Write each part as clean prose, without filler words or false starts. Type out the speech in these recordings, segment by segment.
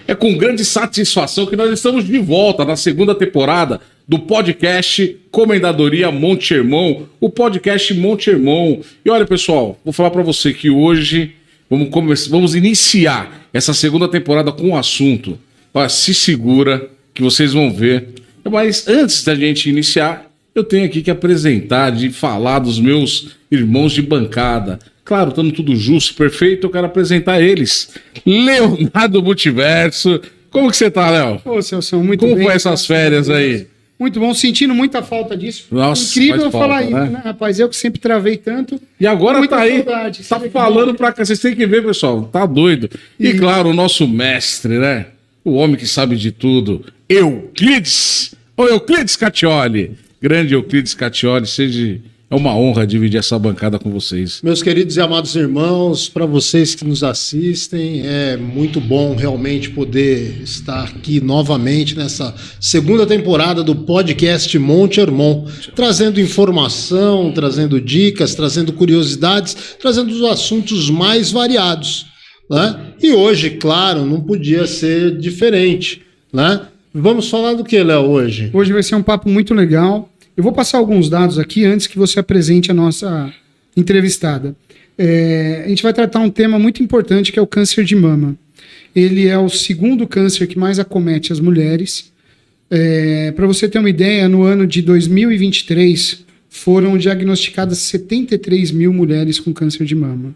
É com grande satisfação que nós estamos de volta na segunda temporada do podcast Comendadoria Monte Hermão, o podcast Monte Hermão. E olha, pessoal, vou falar para você que hoje vamos iniciar essa segunda temporada com um assunto. Olha, se segura que vocês vão ver. Mas antes da gente iniciar, eu tenho aqui que apresentar, de falar dos meus irmãos de bancada. Claro, estando tudo justo, perfeito, eu quero apresentar eles. Leonardo Multiverso. Como que você tá, Léo? Ô, Celso, muito bem. Como foi cara, essas férias aí? Muito bom, sentindo muita falta disso. Nossa, incrível falta, falar isso, né? Rapaz? Eu que sempre travei tanto. E agora tá aí, saudade, tá falando pra cá. Vocês têm que ver, pessoal, tá doido. E claro, o nosso mestre, né? O homem que sabe de tudo, Euclides. Ô, Euclides Catioli. Grande Euclides Catioli, é uma honra dividir essa bancada com vocês. Meus queridos e amados irmãos, para vocês que nos assistem, é muito bom realmente poder estar aqui novamente nessa segunda temporada do podcast Monte Hermão, trazendo informação, trazendo dicas, trazendo curiosidades, trazendo os assuntos mais variados, né? E hoje, claro, não podia ser diferente, né? Vamos falar do que, Léo, hoje? Hoje vai ser um papo muito legal. Eu vou passar alguns dados aqui antes que você apresente a nossa entrevistada. A gente vai tratar um tema muito importante que é o câncer de mama. Ele é o segundo câncer que mais acomete as mulheres. Para você ter uma ideia, no ano de 2023 foram diagnosticadas 73 mil mulheres com câncer de mama.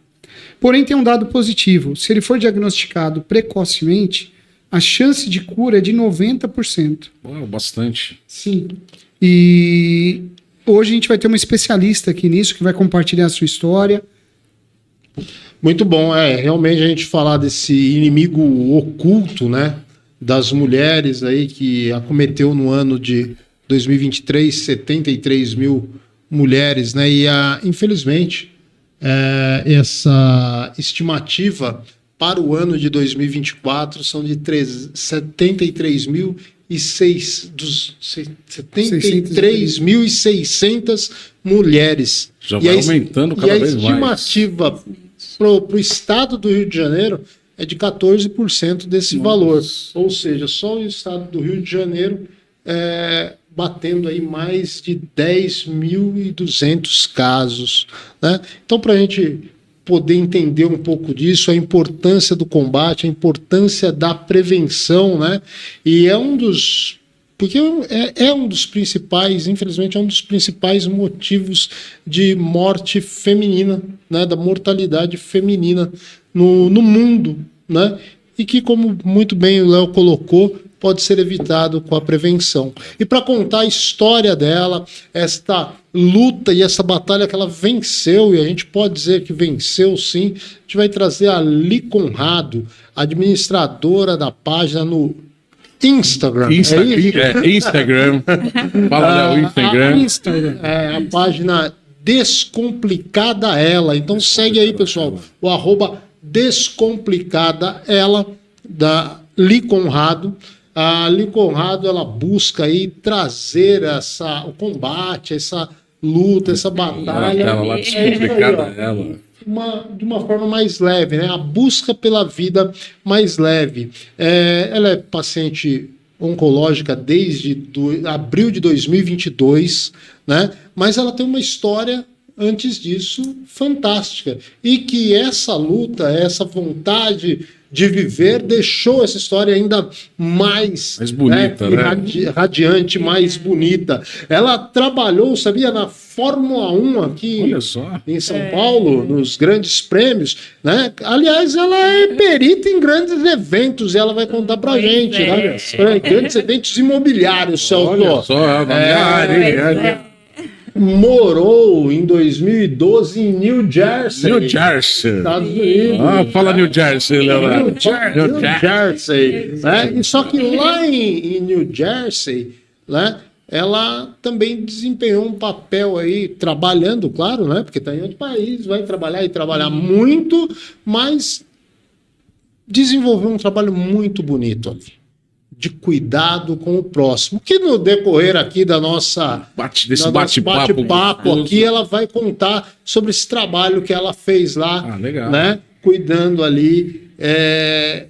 Porém, tem um dado positivo. Se ele for diagnosticado precocemente, a chance de cura é de 90%. Uau, bastante. Sim. E hoje a gente vai ter uma especialista aqui nisso que vai compartilhar a sua história. Muito bom, realmente a gente falar desse inimigo oculto, né, das mulheres aí que acometeu no ano de 2023 73 mil mulheres, né, e infelizmente essa estimativa para o ano de 2024 são de 73.600 mulheres. Já vai aumentando cada vez mais. E a estimativa para o estado do Rio de Janeiro é de 14% desse valor. Ou seja, só o estado do Rio de Janeiro batendo aí mais de 10.200 casos, né? Então, para a gente poder entender um pouco disso, a importância do combate, a importância da prevenção, né? E porque é um dos principais, infelizmente, é um dos principais motivos de morte feminina, né? Da mortalidade feminina no mundo, né? E que, como muito bem o Léo colocou, pode ser evitado com a prevenção. E para contar a história dela, esta luta e essa batalha que ela venceu, e a gente pode dizer que venceu sim, a gente vai trazer a Li Conrado, administradora da página no Instagram. Instagram. Fala, Léo, Instagram. A página Descomplicada Ela. Então segue aí, pessoal, o @Descomplicada Ela, da Li Conrado. A Li Conrado, ela busca aí trazer o combate, essa luta, essa batalha. Ela lá Descomplicada Ela. De uma forma mais leve, né? A busca pela vida mais leve. Ela é paciente oncológica desde abril de 2022, né? Mas ela tem uma história antes disso fantástica, e que essa luta, essa vontade de viver deixou essa história ainda mais bonita, né? Radiante, mais bonita. Ela trabalhou, sabia, na Fórmula 1 aqui em São Paulo, nos grandes prêmios, né? Aliás, ela é perita em grandes eventos, e ela vai contar pra gente, né? Grandes eventos imobiliários, Celso. Olha só, na minha área. Morou em 2012 em New Jersey. New Jersey. Estados Unidos. Fala New Jersey, Leonardo. New Jersey. Né? E só que lá em New Jersey, né, ela também desempenhou um papel aí, trabalhando, claro, né, porque está em outro país, vai trabalhar e trabalhar muito, mas desenvolveu um trabalho muito bonito ali, de cuidado com o próximo, que no decorrer aqui da nossa bate-papo aqui, ela vai contar sobre esse trabalho que ela fez lá, né, cuidando ali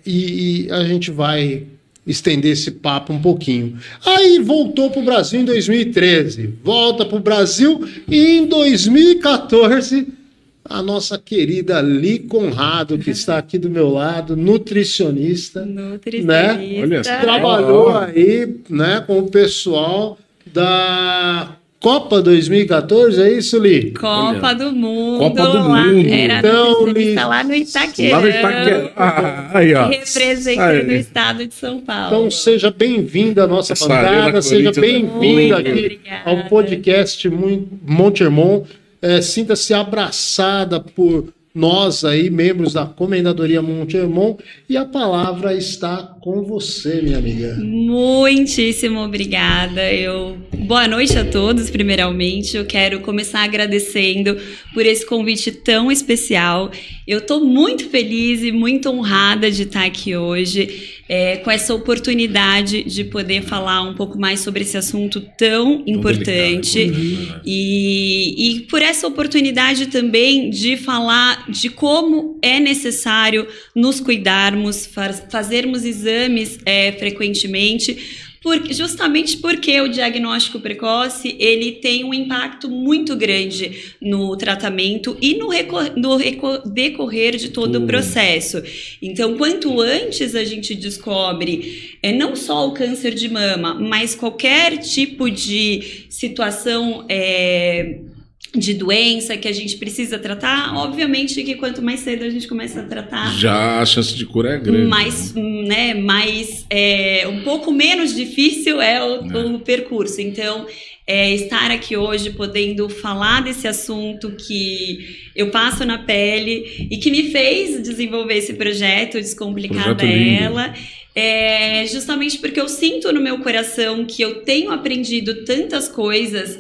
E a gente vai estender esse papo um pouquinho. Aí voltou para o Brasil em 2013, volta para o Brasil e em 2014 a nossa querida Li Conrado, que está aqui do meu lado, nutricionista, né? Olha só. Trabalhou aí, né, com o pessoal da Copa 2014, é isso, Li? Copa do Mundo. Copa do lá, Mundo. era Então, nutricionista Li, lá no Itaquerão. Lá no Itaquerão. Aí, ó. Representando Aí. o estado de São Paulo. Então seja bem-vinda à nossa Essa bancada, Arena seja Corinthians bem-vinda muito aqui obrigada. ao podcast Monte Hermon. Sinta-se abraçada por nós aí, membros da Comendadoria Monte Hermon, e a palavra está com você, minha amiga. Muitíssimo obrigada. Boa noite a todos, primeiramente. Eu quero começar agradecendo por esse convite tão especial. Eu estou muito feliz e muito honrada de estar aqui hoje, com essa oportunidade de poder falar um pouco mais sobre esse assunto tão importante. E por essa oportunidade também de falar de como é necessário nos cuidarmos, fazermos exames frequentemente, justamente porque o diagnóstico precoce ele tem um impacto muito grande no tratamento e no decorrer de todo o processo. Então, quanto antes a gente descobre não só o câncer de mama, mas qualquer tipo de situação de doença que a gente precisa tratar, obviamente que quanto mais cedo a gente começa a tratar, já a chance de cura é grande. mais um pouco menos difícil é o percurso. Então, estar aqui hoje podendo falar desse assunto que eu passo na pele e que me fez desenvolver esse projeto Descomplicada Ela, justamente porque eu sinto no meu coração que eu tenho aprendido tantas coisas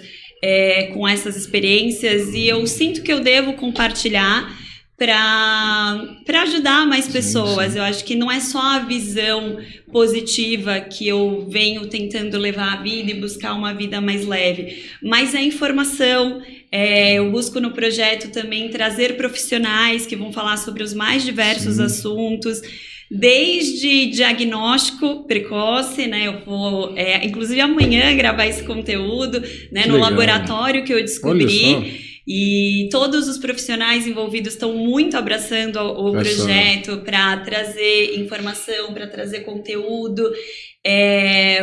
com essas experiências e eu sinto que eu devo compartilhar para ajudar mais pessoas. Sim. Eu acho que não é só a visão positiva que eu venho tentando levar a vida e buscar uma vida mais leve, mas a informação. Eu busco no projeto também trazer profissionais que vão falar sobre os mais diversos assuntos, desde diagnóstico precoce, né? Eu vou, inclusive amanhã, gravar esse conteúdo, né, no laboratório que eu descobri. E todos os profissionais envolvidos estão muito abraçando o projeto para trazer informação, para trazer conteúdo.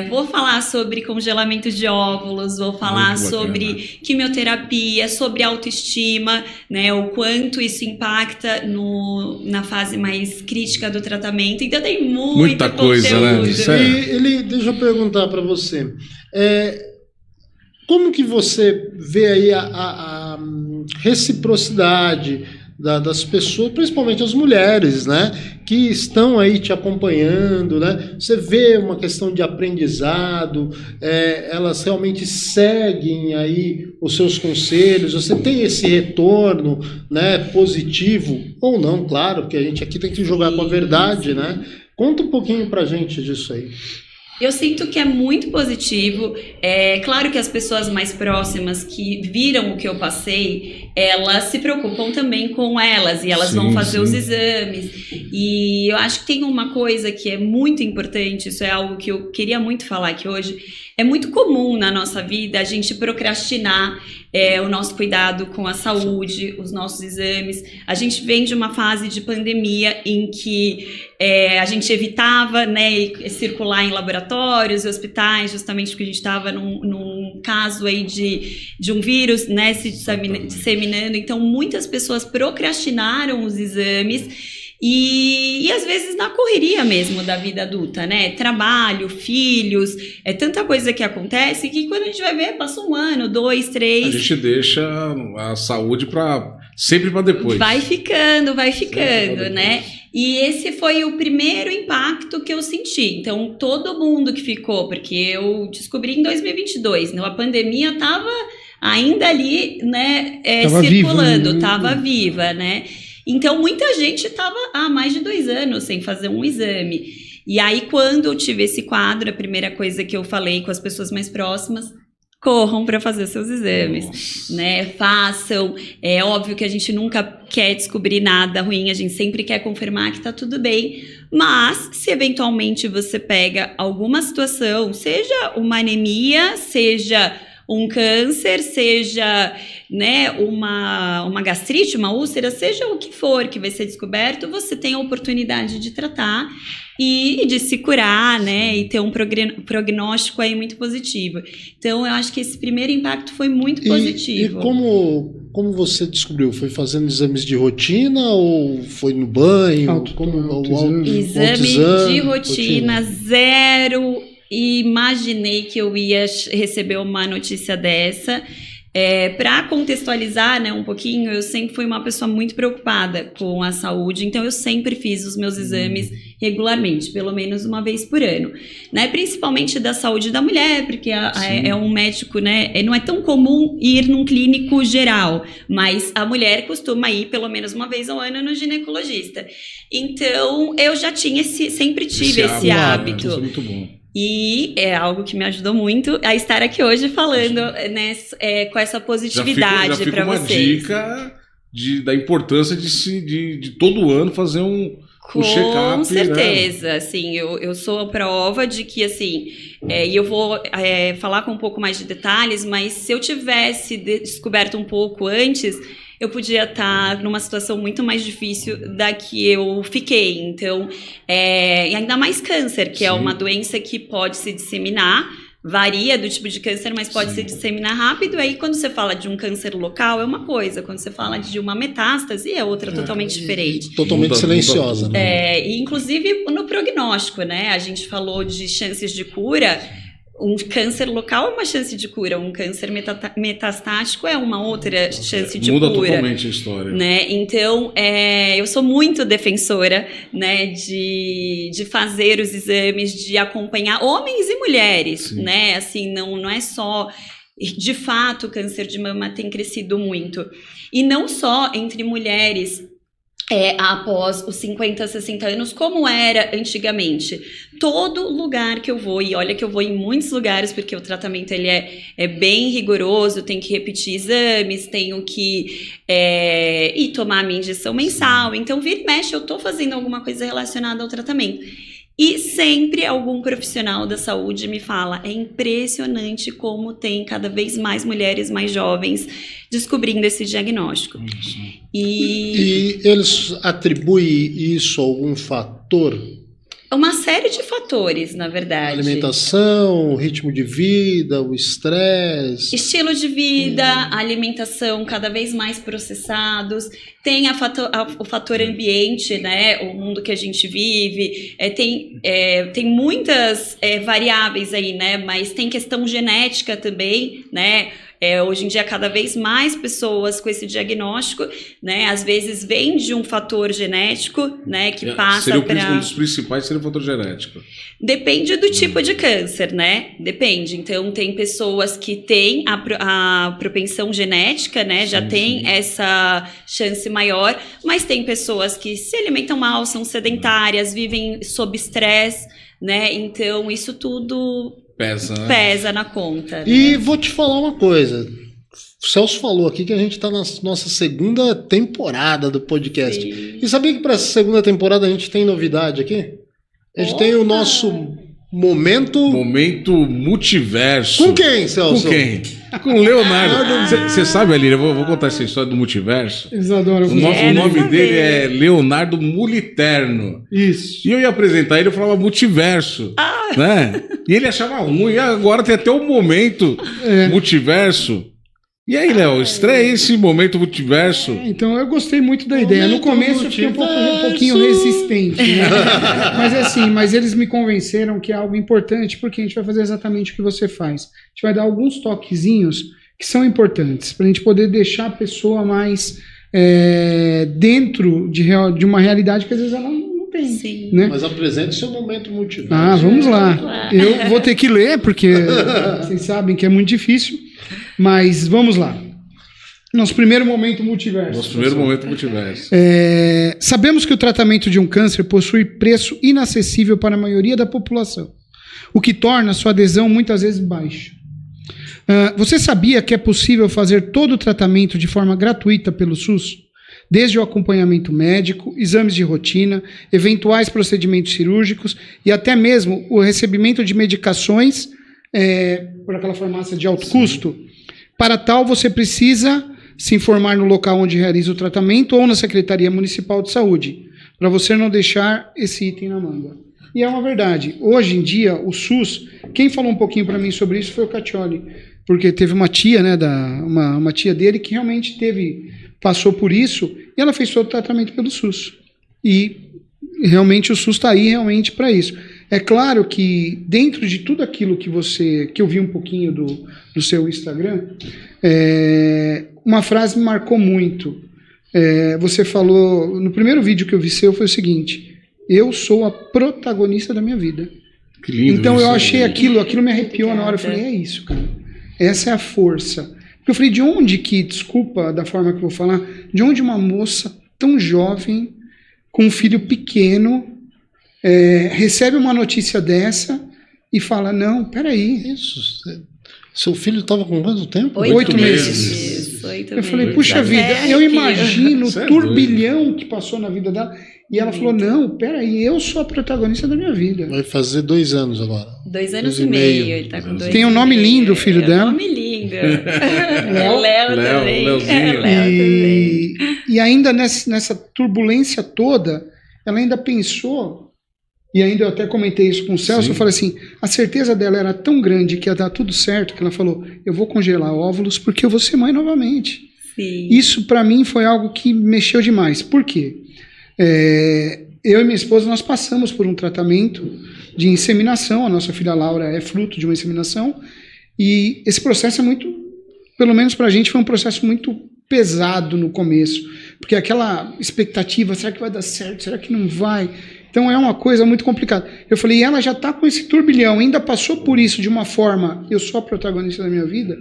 Vou falar sobre congelamento de óvulos, vou falar sobre quimioterapia, sobre autoestima, né, o quanto isso impacta na fase mais crítica do tratamento. Então tem muita coisa, conteúdo, né? Deixa eu perguntar para você, como que você vê aí a reciprocidade das pessoas, principalmente as mulheres, né, que estão aí te acompanhando, né? Você vê uma questão de aprendizado, elas realmente seguem aí os seus conselhos, você tem esse retorno, né, positivo ou não, claro, porque a gente aqui tem que jogar com a verdade, né? Conta um pouquinho pra gente disso aí. Eu sinto que é muito positivo. Claro que as pessoas mais próximas que viram o que eu passei, elas se preocupam também com elas e elas vão fazer os exames. E eu acho que tem uma coisa que é muito importante, isso é algo que eu queria muito falar aqui hoje. É muito comum na nossa vida a gente procrastinar o nosso cuidado com a saúde, os nossos exames. A gente vem de uma fase de pandemia em que a gente evitava, né, circular em laboratórios e hospitais, justamente porque a gente estava num caso aí de um vírus, né, se disseminando. Então, muitas pessoas procrastinaram os exames. E às vezes na correria mesmo da vida adulta, né? Trabalho, filhos, tanta coisa que acontece que quando a gente vai ver, passa 1 ano, 2, 3. A gente deixa a saúde sempre para depois. Vai ficando, né? E esse foi o primeiro impacto que eu senti. Então, todo mundo que ficou, porque eu descobri em 2022, né? A pandemia estava ainda ali, né? Circulando, estava viva, né? Então, muita gente estava há mais de 2 anos sem fazer um exame. E aí, quando eu tive esse quadro, a primeira coisa que eu falei com as pessoas mais próximas, corram para fazer seus exames, né? Façam. É óbvio que a gente nunca quer descobrir nada ruim, a gente sempre quer confirmar que tá tudo bem, mas se eventualmente você pega alguma situação, seja uma anemia, seja um câncer, seja, né, uma gastrite, uma úlcera, seja o que for que vai ser descoberto, você tem a oportunidade de tratar e de se curar, né, e ter um prognóstico aí muito positivo. Então, eu acho que esse primeiro impacto foi muito positivo. E como você descobriu? Foi fazendo exames de rotina ou foi no banho? Exame de rotina, zero. E imaginei que eu ia receber uma notícia dessa. Para contextualizar, né, um pouquinho, eu sempre fui uma pessoa muito preocupada com a saúde, então eu sempre fiz os meus exames regularmente, pelo menos uma vez por ano, né, principalmente da saúde da mulher, porque é um médico, né, não é tão comum ir num clínico geral, mas a mulher costuma ir pelo menos uma vez ao ano no ginecologista. Então, eu já sempre tive esse hábito. Isso é muito bom. E é algo que me ajudou muito a estar aqui hoje falando, né, com essa positividade para vocês. Já fica uma dica da importância de todo ano fazer um check-up. Com certeza, né? Assim, eu sou a prova de que, assim, e eu vou falar com um pouco mais de detalhes, mas se eu tivesse descoberto um pouco antes, eu podia estar numa situação muito mais difícil da que eu fiquei. Então, e ainda mais câncer, que é uma doença que pode se disseminar, varia do tipo de câncer, mas pode se disseminar rápido. Aí, quando você fala de um câncer local, é uma coisa. Quando você fala de uma metástase, é outra totalmente diferente. Totalmente silenciosa. Né? E, inclusive, no prognóstico, né? A gente falou de chances de cura. Um câncer local é uma chance de cura, um câncer metastático é uma outra chance de cura. Muda totalmente a história. Né? Então, eu sou muito defensora, né, de fazer os exames, de acompanhar homens e mulheres, né? Assim, não é só... De fato, o câncer de mama tem crescido muito. E não só entre mulheres... após os 50, 60 anos, como era antigamente. Todo lugar que eu vou, e olha que eu vou em muitos lugares, porque o tratamento ele é bem rigoroso, tenho que repetir exames, tenho que ir tomar a minha injeção mensal, então vira e mexe, eu tô fazendo alguma coisa relacionada ao tratamento. E sempre algum profissional da saúde me fala, é impressionante como tem cada vez mais mulheres mais jovens descobrindo esse diagnóstico. E eles atribuem isso a algum fator? Uma série de fatores, na verdade. Alimentação, ritmo de vida, o estresse. Estilo de vida, alimentação cada vez mais processados. Tem o fator ambiente, né? O mundo que a gente vive. Tem muitas variáveis aí, né? Mas tem questão genética também, né? Hoje em dia, cada vez mais pessoas com esse diagnóstico, né? Às vezes vem de um fator genético, né? Que passa para... Um dos principais seria o fator genético. Depende do tipo de câncer, né? Depende. Então, tem pessoas que têm a propensão genética, né? Já tem essa chance maior, mas tem pessoas que se alimentam mal, são sedentárias, vivem sob estresse, né? Então, isso tudo... Pesa na conta. Né? E vou te falar uma coisa. O Celso falou aqui que a gente está na nossa segunda temporada do podcast. Sim. E sabia que para essa segunda temporada a gente tem novidade aqui? A gente tem o nosso Momento multiverso. Com quem, Celso? Com quem? Com o Leonardo. Você sabe, Aline, eu vou contar essa história do multiverso. Eles adoram. O nome dele é Leonardo Muliterno. Isso. E eu ia apresentar ele, eu falava multiverso. Né? E ele achava ruim. E agora tem até um momento multiverso. E aí, Léo, estreia esse momento multiverso. Então, eu gostei muito da ideia. No começo eu fiquei um pouquinho resistente, né? mas eles me convenceram que é algo importante, porque a gente vai fazer exatamente o que você faz. A gente vai dar alguns toquezinhos que são importantes, para a gente poder deixar a pessoa mais dentro de uma realidade que às vezes ela não tem. Sim. Né? Mas apresente seu momento multiverso. Vamos lá. Eu vou ter que ler, porque vocês sabem que é muito difícil. Mas vamos lá. Nosso primeiro momento multiverso. Sabemos que o tratamento de um câncer possui preço inacessível para a maioria da população, o que torna sua adesão muitas vezes baixa. Você sabia que é possível fazer todo o tratamento de forma gratuita pelo SUS? Desde o acompanhamento médico, exames de rotina, eventuais procedimentos cirúrgicos e até mesmo o recebimento de medicações por aquela farmácia de alto custo. Para tal, você precisa se informar no local onde realiza o tratamento ou na Secretaria Municipal de Saúde, para você não deixar esse item na manga. E é uma verdade. Hoje em dia, o SUS, quem falou um pouquinho para mim sobre isso foi o Caccioli, porque teve uma tia, né, uma tia dele que realmente passou por isso e ela fez todo o tratamento pelo SUS. E realmente o SUS está aí realmente para isso. É claro que dentro de tudo aquilo que eu vi um pouquinho do seu Instagram, uma frase me marcou muito. Você falou, no primeiro vídeo que eu vi seu, foi o seguinte: eu sou a protagonista da minha vida. Que lindo. Então isso, eu achei aquilo me arrepiou na hora. Eu falei, é isso, cara. Essa é a força. Porque eu falei, de onde que, desculpa da forma que eu vou falar, de onde uma moça tão jovem, com um filho pequeno, recebe uma notícia dessa e fala, não, peraí. Isso. Seu filho estava com quanto tempo? 8 meses. Isso, 8 Eu falei, meses. puxa vida, eu imagino o é turbilhão que passou na vida dela. E ela falou, não, peraí, eu sou a protagonista da minha vida. Vai fazer 2 anos agora. 2 anos e meio. Ele tá com 2 Tem um nome lindo, o filho dela. Um nome lindo. Léo também. Léozinho. Léo também. E ainda nessa turbulência toda, ela ainda pensou, e ainda eu até comentei isso com o Celso, Sim. eu falei assim, a certeza dela era tão grande que ia dar tudo certo, que ela falou, eu vou congelar óvulos porque eu vou ser mãe novamente. Sim. Isso para mim foi algo que mexeu demais. Por quê? Eu e minha esposa, nós passamos por um tratamento de inseminação, a nossa filha Laura é fruto de uma inseminação, e esse processo é muito, pelo menos pra gente, foi um processo muito pesado no começo, porque aquela expectativa, será que vai dar certo, será que não vai? Então é uma coisa muito complicada. Eu falei, ela já tá com esse turbilhão, ainda passou por isso de uma forma, eu sou a protagonista da minha vida,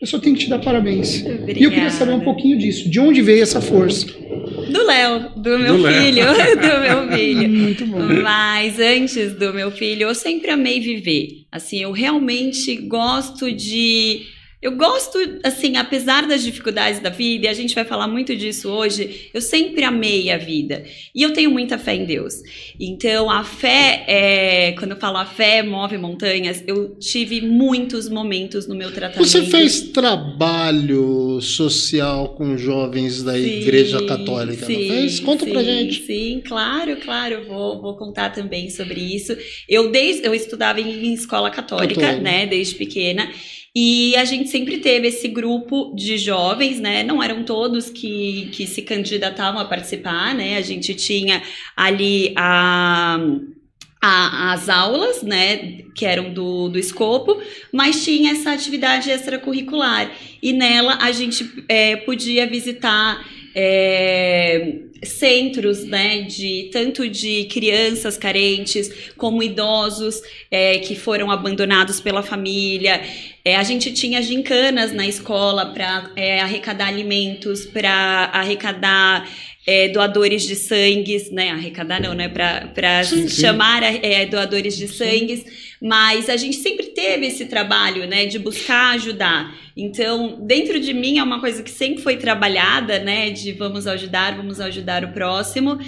eu só tenho que te dar parabéns. Obrigada. E eu queria saber um pouquinho disso, de onde veio essa força? Do Léo, do meu filho, do meu filho. Muito bom. Mas antes do meu filho, eu sempre amei viver. Assim, eu realmente gosto de... Eu gosto, assim, apesar das dificuldades da vida, e a gente vai falar muito disso hoje, eu sempre amei a vida. E eu tenho muita fé em Deus. Então, a fé, quando eu falo a fé move montanhas, eu tive muitos momentos no meu tratamento. Você fez trabalho social com jovens da Igreja Católica, não fez? Conta pra gente. Sim, claro, eu vou contar também sobre isso. Eu estudava em escola católica, né, desde pequena. E a gente sempre teve esse grupo de jovens, né? Não eram todos que se candidatavam a participar, né? A gente tinha ali as aulas, né? Que eram do escopo, mas tinha essa atividade extracurricular. E nela a gente podia visitar centros, né, tanto de crianças carentes como idosos que foram abandonados pela família. A gente tinha gincanas na escola para arrecadar alimentos, para arrecadar doadores de sangue, né? Arrecadar não, né? Para chamar doadores de sangue. Mas a gente sempre teve esse trabalho, né? De buscar ajudar. Então, dentro de mim é uma coisa que sempre foi trabalhada, né? De vamos ajudar o próximo.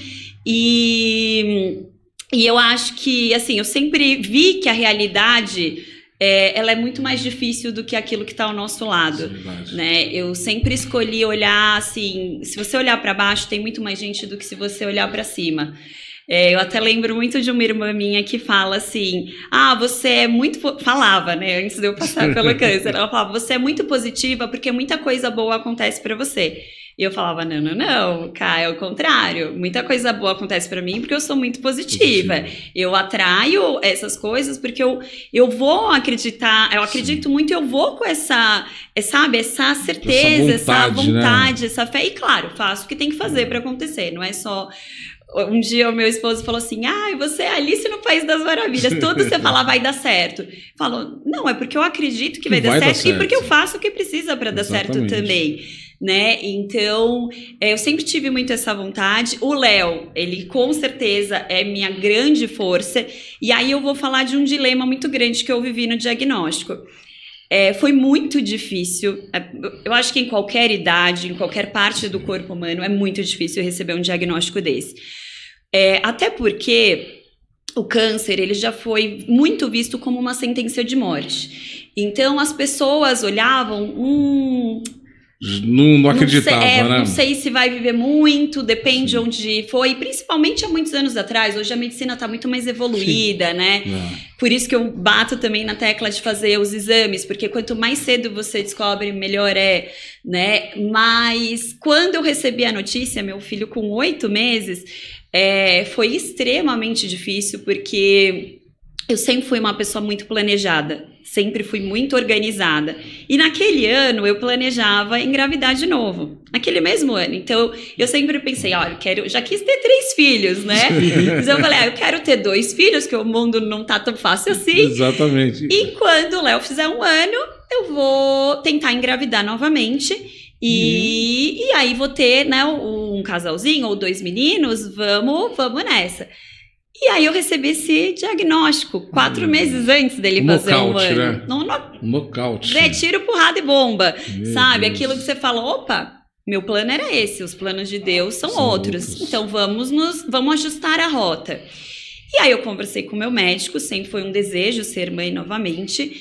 E eu acho que, assim, eu sempre vi que a realidade... ela é muito mais difícil do que aquilo que está ao nosso lado, né? Eu sempre escolhi olhar assim, se você olhar para baixo tem muito mais gente do que se você olhar para cima. Eu até lembro muito de uma irmã minha que fala assim, você é muito... Falava, né, antes de eu passar pelo câncer, ela falava, você é muito positiva porque muita coisa boa acontece para você. E eu falava, não, cara, é o contrário. Muita coisa boa acontece pra mim porque eu sou muito positiva. Eu atraio essas coisas porque eu vou acreditar, eu acredito muito e eu vou com essa certeza, essa vontade, né? Essa fé. E claro, faço o que tem que fazer pra acontecer. Não é só... Um dia o meu esposo falou assim, você é Alice no País das Maravilhas, tudo você falar vai dar certo. Falou, não, é porque eu acredito que vai dar certo e porque eu faço o que precisa pra dar certo também. Né? Então, eu sempre tive muito essa vontade. O Léo, ele com certeza é minha grande força. E aí eu vou falar de um dilema muito grande que eu vivi no diagnóstico. Foi muito difícil. Eu acho que em qualquer idade, em qualquer parte do corpo humano, é muito difícil receber um diagnóstico desse. Até porque o câncer, ele já foi muito visto como uma sentença de morte. Então, as pessoas olhavam... Não acreditava, né? Não sei se vai viver muito, depende onde foi, principalmente há muitos anos atrás. Hoje a medicina está muito mais evoluída, né? Por isso que eu bato também na tecla de fazer os exames, porque quanto mais cedo você descobre, melhor é, né? Mas quando eu recebi a notícia, meu filho com 8 meses, foi extremamente difícil, porque eu sempre fui uma pessoa muito planejada. Sempre fui muito organizada. E naquele ano eu planejava engravidar de novo. Naquele mesmo ano. Então eu sempre pensei, olha, já quis ter 3 filhos, né? Mas eu falei, eu quero ter 2 filhos, que o mundo não tá tão fácil assim. Exatamente. E quando o Léo fizer 1 ano, eu vou tentar engravidar novamente. E aí vou ter, né, um casalzinho ou 2 meninos, vamos nessa. E aí eu recebi esse diagnóstico 4 meses antes dele fazer 1 ano. Né? Nocaute. Tiro, porrada e bomba. Meu sabe? Deus. Aquilo que você fala, opa, meu plano era esse, os planos de Deus são outros. Então vamos ajustar a rota. E aí eu conversei com o meu médico, sempre foi um desejo ser mãe novamente.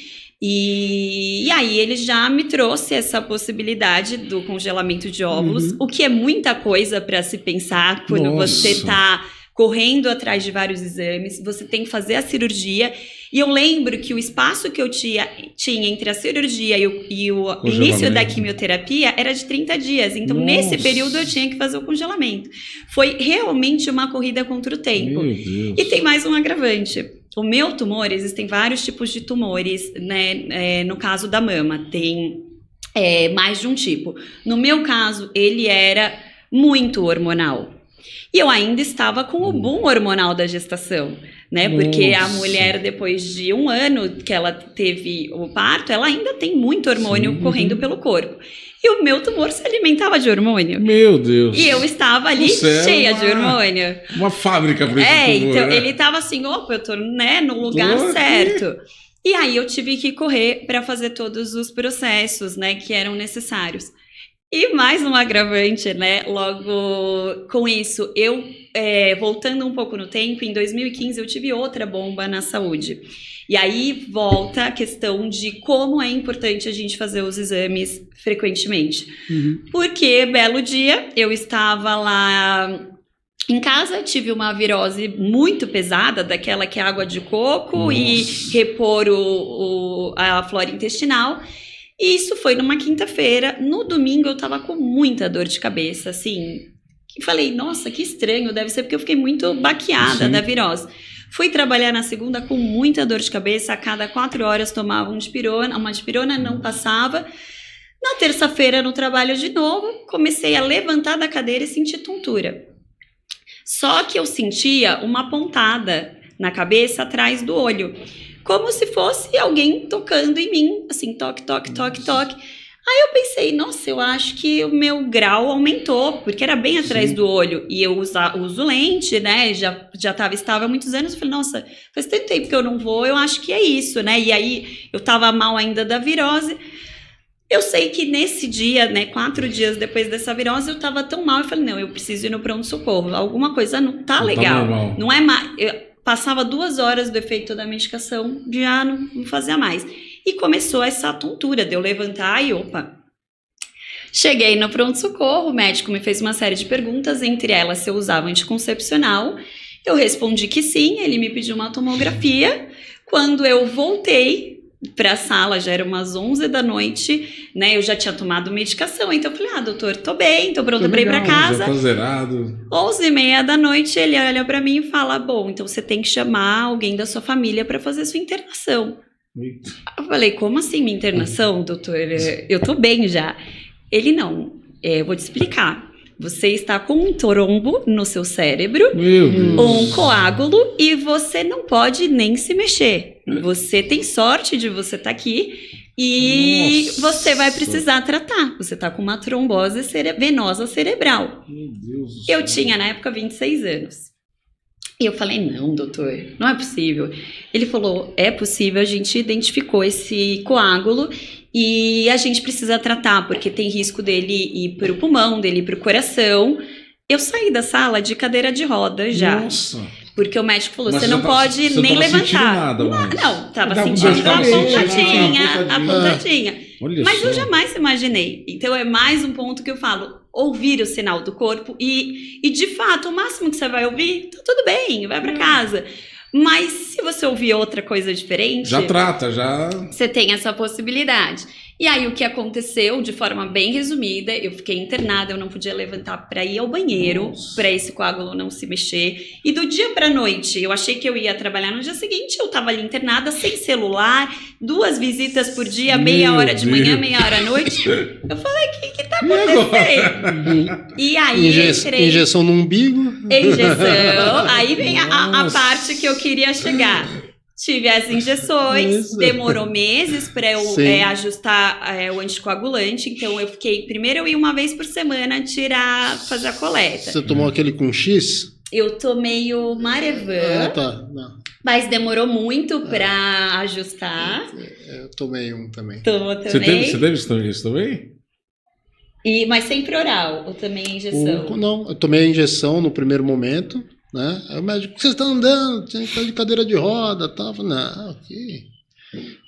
E aí ele já me trouxe essa possibilidade do congelamento de óvulos, o que é muita coisa para se pensar quando você está correndo atrás de vários exames, você tem que fazer a cirurgia. E eu lembro que o espaço que eu tinha entre a cirurgia e o início da quimioterapia era de 30 dias. Então, nesse período, eu tinha que fazer o congelamento. Foi realmente uma corrida contra o tempo. E tem mais um agravante. O meu tumor, existem vários tipos de tumores, né? No caso da mama, tem mais de um tipo. No meu caso, ele era muito hormonal. E eu ainda estava com o boom hormonal da gestação, né? Porque a mulher, depois de 1 ano que ela teve o parto, ela ainda tem muito hormônio correndo pelo corpo. E o meu tumor se alimentava de hormônio. Meu Deus. E eu estava ali cheia de hormônio. Uma fábrica para esse tumor, então né? ele estava assim, opa, eu tô, né, no lugar certo. E aí eu tive que correr para fazer todos os processos, né, que eram necessários. E mais um agravante, né? Logo com isso, eu, voltando um pouco no tempo, em 2015 eu tive outra bomba na saúde. E aí volta a questão de como é importante a gente fazer os exames frequentemente. Porque, belo dia, eu estava lá em casa, tive uma virose muito pesada, daquela que é água de coco e repor a flora intestinal. E isso foi numa quinta-feira. No domingo eu tava com muita dor de cabeça, assim. E falei, nossa, que estranho, deve ser porque eu fiquei muito baqueada da virose. Fui trabalhar na segunda com muita dor de cabeça, a cada 4 horas tomava uma dipirona não passava. Na terça-feira, no trabalho de novo, comecei a levantar da cadeira e senti tontura. Só que eu sentia uma pontada na cabeça atrás do olho. Como se fosse alguém tocando em mim, assim, toque, toque, toque, toque. Aí eu pensei, nossa, eu acho que o meu grau aumentou, porque era bem atrás do olho. E eu uso lente, né, já estava há muitos anos. Eu falei, nossa, faz tanto tempo que eu não vou, eu acho que é isso, né? E aí eu estava mal ainda da virose. Eu sei que nesse dia, né, 4 dias depois dessa virose, eu estava tão mal. Eu falei, não, eu preciso ir no pronto-socorro. Alguma coisa não tá legal. Tá não é mais... Passava 2 horas do efeito da medicação, já não fazia mais. E começou essa tontura de eu levantar e opa. Cheguei no pronto-socorro, o médico me fez uma série de perguntas, entre elas se eu usava anticoncepcional. Eu respondi que sim, ele me pediu uma tomografia. Quando eu voltei para a sala, já era umas 11 da noite, né? Eu já tinha tomado medicação, então eu falei, doutor, tô bem, tô pronta para ir para casa. Já tá zerado. 11h30 da noite, ele olha para mim e fala, bom, então você tem que chamar alguém da sua família para fazer sua internação. Eita. Eu falei, como assim minha internação, doutor? Eu tô bem já. Ele, não, eu vou te explicar. Você está com um trombo no seu cérebro, um coágulo, e você não pode nem se mexer. Você tem sorte de você estar aqui e você vai precisar tratar. Você está com uma trombose venosa cerebral. Meu Deus do Eu céu. tinha, na época, 26 anos. E eu falei, não, doutor, não é possível. Ele falou, é possível, a gente identificou esse coágulo e a gente precisa tratar, porque tem risco dele ir para o pulmão, dele ir para o coração. Eu saí da sala de cadeira de roda já. Nossa. Porque o médico falou, Mas você não pode nem levantar. Nada, não, tava Dá sentindo dor de a cabeça, pontadinha. Olha Mas só. eu jamais imaginei. Então é mais um ponto que eu falo, ouvir o sinal do corpo e de fato, o máximo que você vai ouvir, tá tudo bem, vai pra casa. Mas se você ouvir outra coisa diferente, Já trata, já... você tem essa possibilidade. E aí o que aconteceu, de forma bem resumida, eu fiquei internada, eu não podia levantar para ir ao banheiro, para esse coágulo não se mexer. E do dia para noite, eu achei que eu ia trabalhar no dia seguinte, eu estava ali internada, sem celular, 2 visitas por dia, meia hora de manhã, meia hora à noite. Eu falei, o que tá acontecendo? E aí entrei... Injeção no umbigo. Injeção, aí vem a parte que eu queria chegar. Tive as injeções, demorou meses para eu ajustar o anticoagulante, então eu fiquei, primeiro eu ia uma vez por semana fazer a coleta. Você tomou aquele com X? Eu tomei o Marevan, Tá. Não. mas demorou muito para ajustar. Eu tomei um também. Tomou Você também. teve isso também? Mas sempre oral, ou também injeção? Não, eu tomei a injeção no primeiro momento, né? Aí o médico, você está andando, tinha que estar de cadeira de roda, tal. Não, aqui.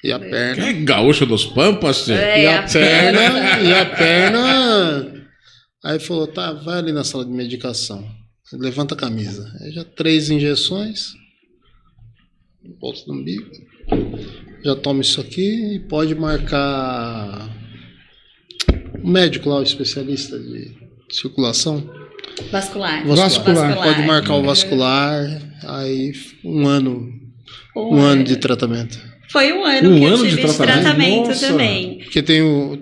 E a perna? É gaúcho dos Pampas, tio? É, E a perna. Aí falou, tá, vai ali na sala de medicação. Levanta a camisa. Aí já 3 injeções. Volta no umbigo. Já toma isso aqui e pode marcar o médico lá, o especialista de circulação. Vascular. Pode marcar o vascular. Aí um ano de tratamento. Foi um ano que eu tive de tratamento Nossa. também. Porque tem o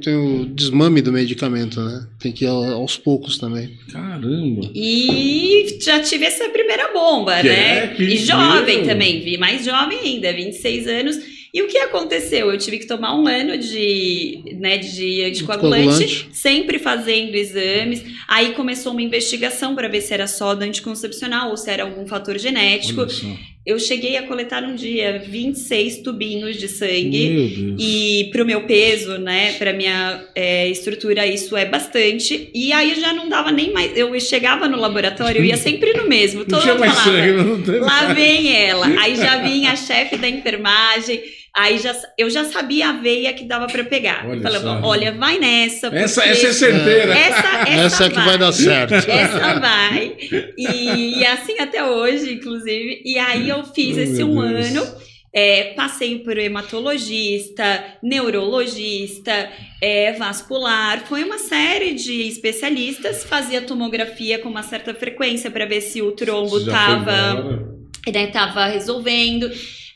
desmame do medicamento, né? Tem que ir aos poucos também. Caramba. E já tive essa primeira bomba, né? E jovem também, vi mais jovem ainda, 26 anos. E o que aconteceu? Eu tive que tomar 1 ano de anticoagulante, sempre fazendo exames. Aí começou uma investigação para ver se era só do anticoncepcional ou se era algum fator genético. Eu cheguei a coletar um dia 26 tubinhos de sangue. Meu Deus. E pro meu peso, né, pra minha estrutura, isso é bastante. E aí já não dava nem mais. Eu chegava no laboratório, eu ia sempre no mesmo. Todo mundo falava, lá vem ela. Aí já vinha a chefe da enfermagem. Aí eu já sabia a veia que dava pra pegar. Falava, olha, vai nessa. Essa é certeira. Essa é que vai dar certo. Essa vai. E assim até hoje, inclusive. E aí eu fiz esse 1 ano. Passei por hematologista, neurologista, vascular. Foi uma série de especialistas. Fazia tomografia com uma certa frequência para ver se o trombo estava resolvendo.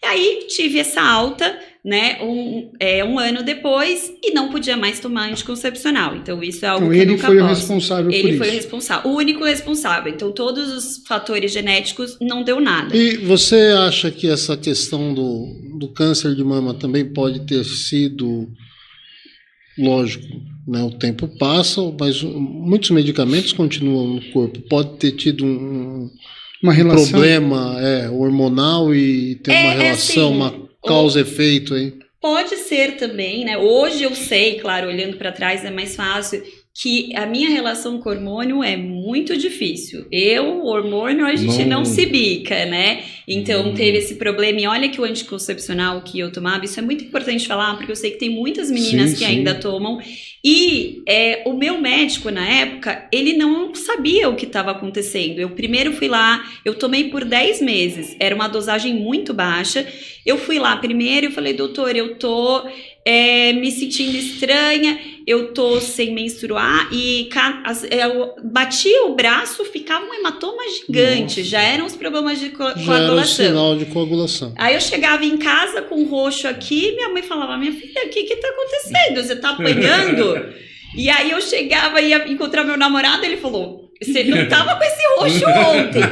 Aí tive essa alta, né, um ano depois, e não podia mais tomar anticoncepcional. Então isso é algo que eu nunca posso. Ele foi o responsável por isso. Ele foi o responsável, o único responsável. Então todos os fatores genéticos não deu nada. E você acha que essa questão do câncer de mama também pode ter sido, lógico, né, o tempo passa, mas muitos medicamentos continuam no corpo. Pode ter tido uma relação, problema hormonal e tem uma relação, assim, uma causa-efeito aí. Pode ser também, né? Hoje eu sei, claro, olhando para trás é mais fácil, que a minha relação com o hormônio é muito difícil. O hormônio, a gente não se bica, né? Então teve esse problema. E olha que o anticoncepcional que eu tomava, isso é muito importante falar, porque eu sei que tem muitas meninas que ainda tomam. E o meu médico, na época, ele não sabia o que estava acontecendo. Eu primeiro fui lá, eu tomei por 10 meses. Era uma dosagem muito baixa. Eu fui lá primeiro e falei, doutor, eu tô me sentindo estranha, eu tô sem menstruar. E eu batia o braço, ficava um hematoma gigante. Já eram os problemas de coagulação. Já era um sinal de coagulação. Aí eu chegava em casa com roxo aqui, minha mãe falava, minha filha, o que tá acontecendo? Você tá apanhando? E aí eu chegava e ia encontrar meu namorado, ele falou, você não tava com esse roxo ontem.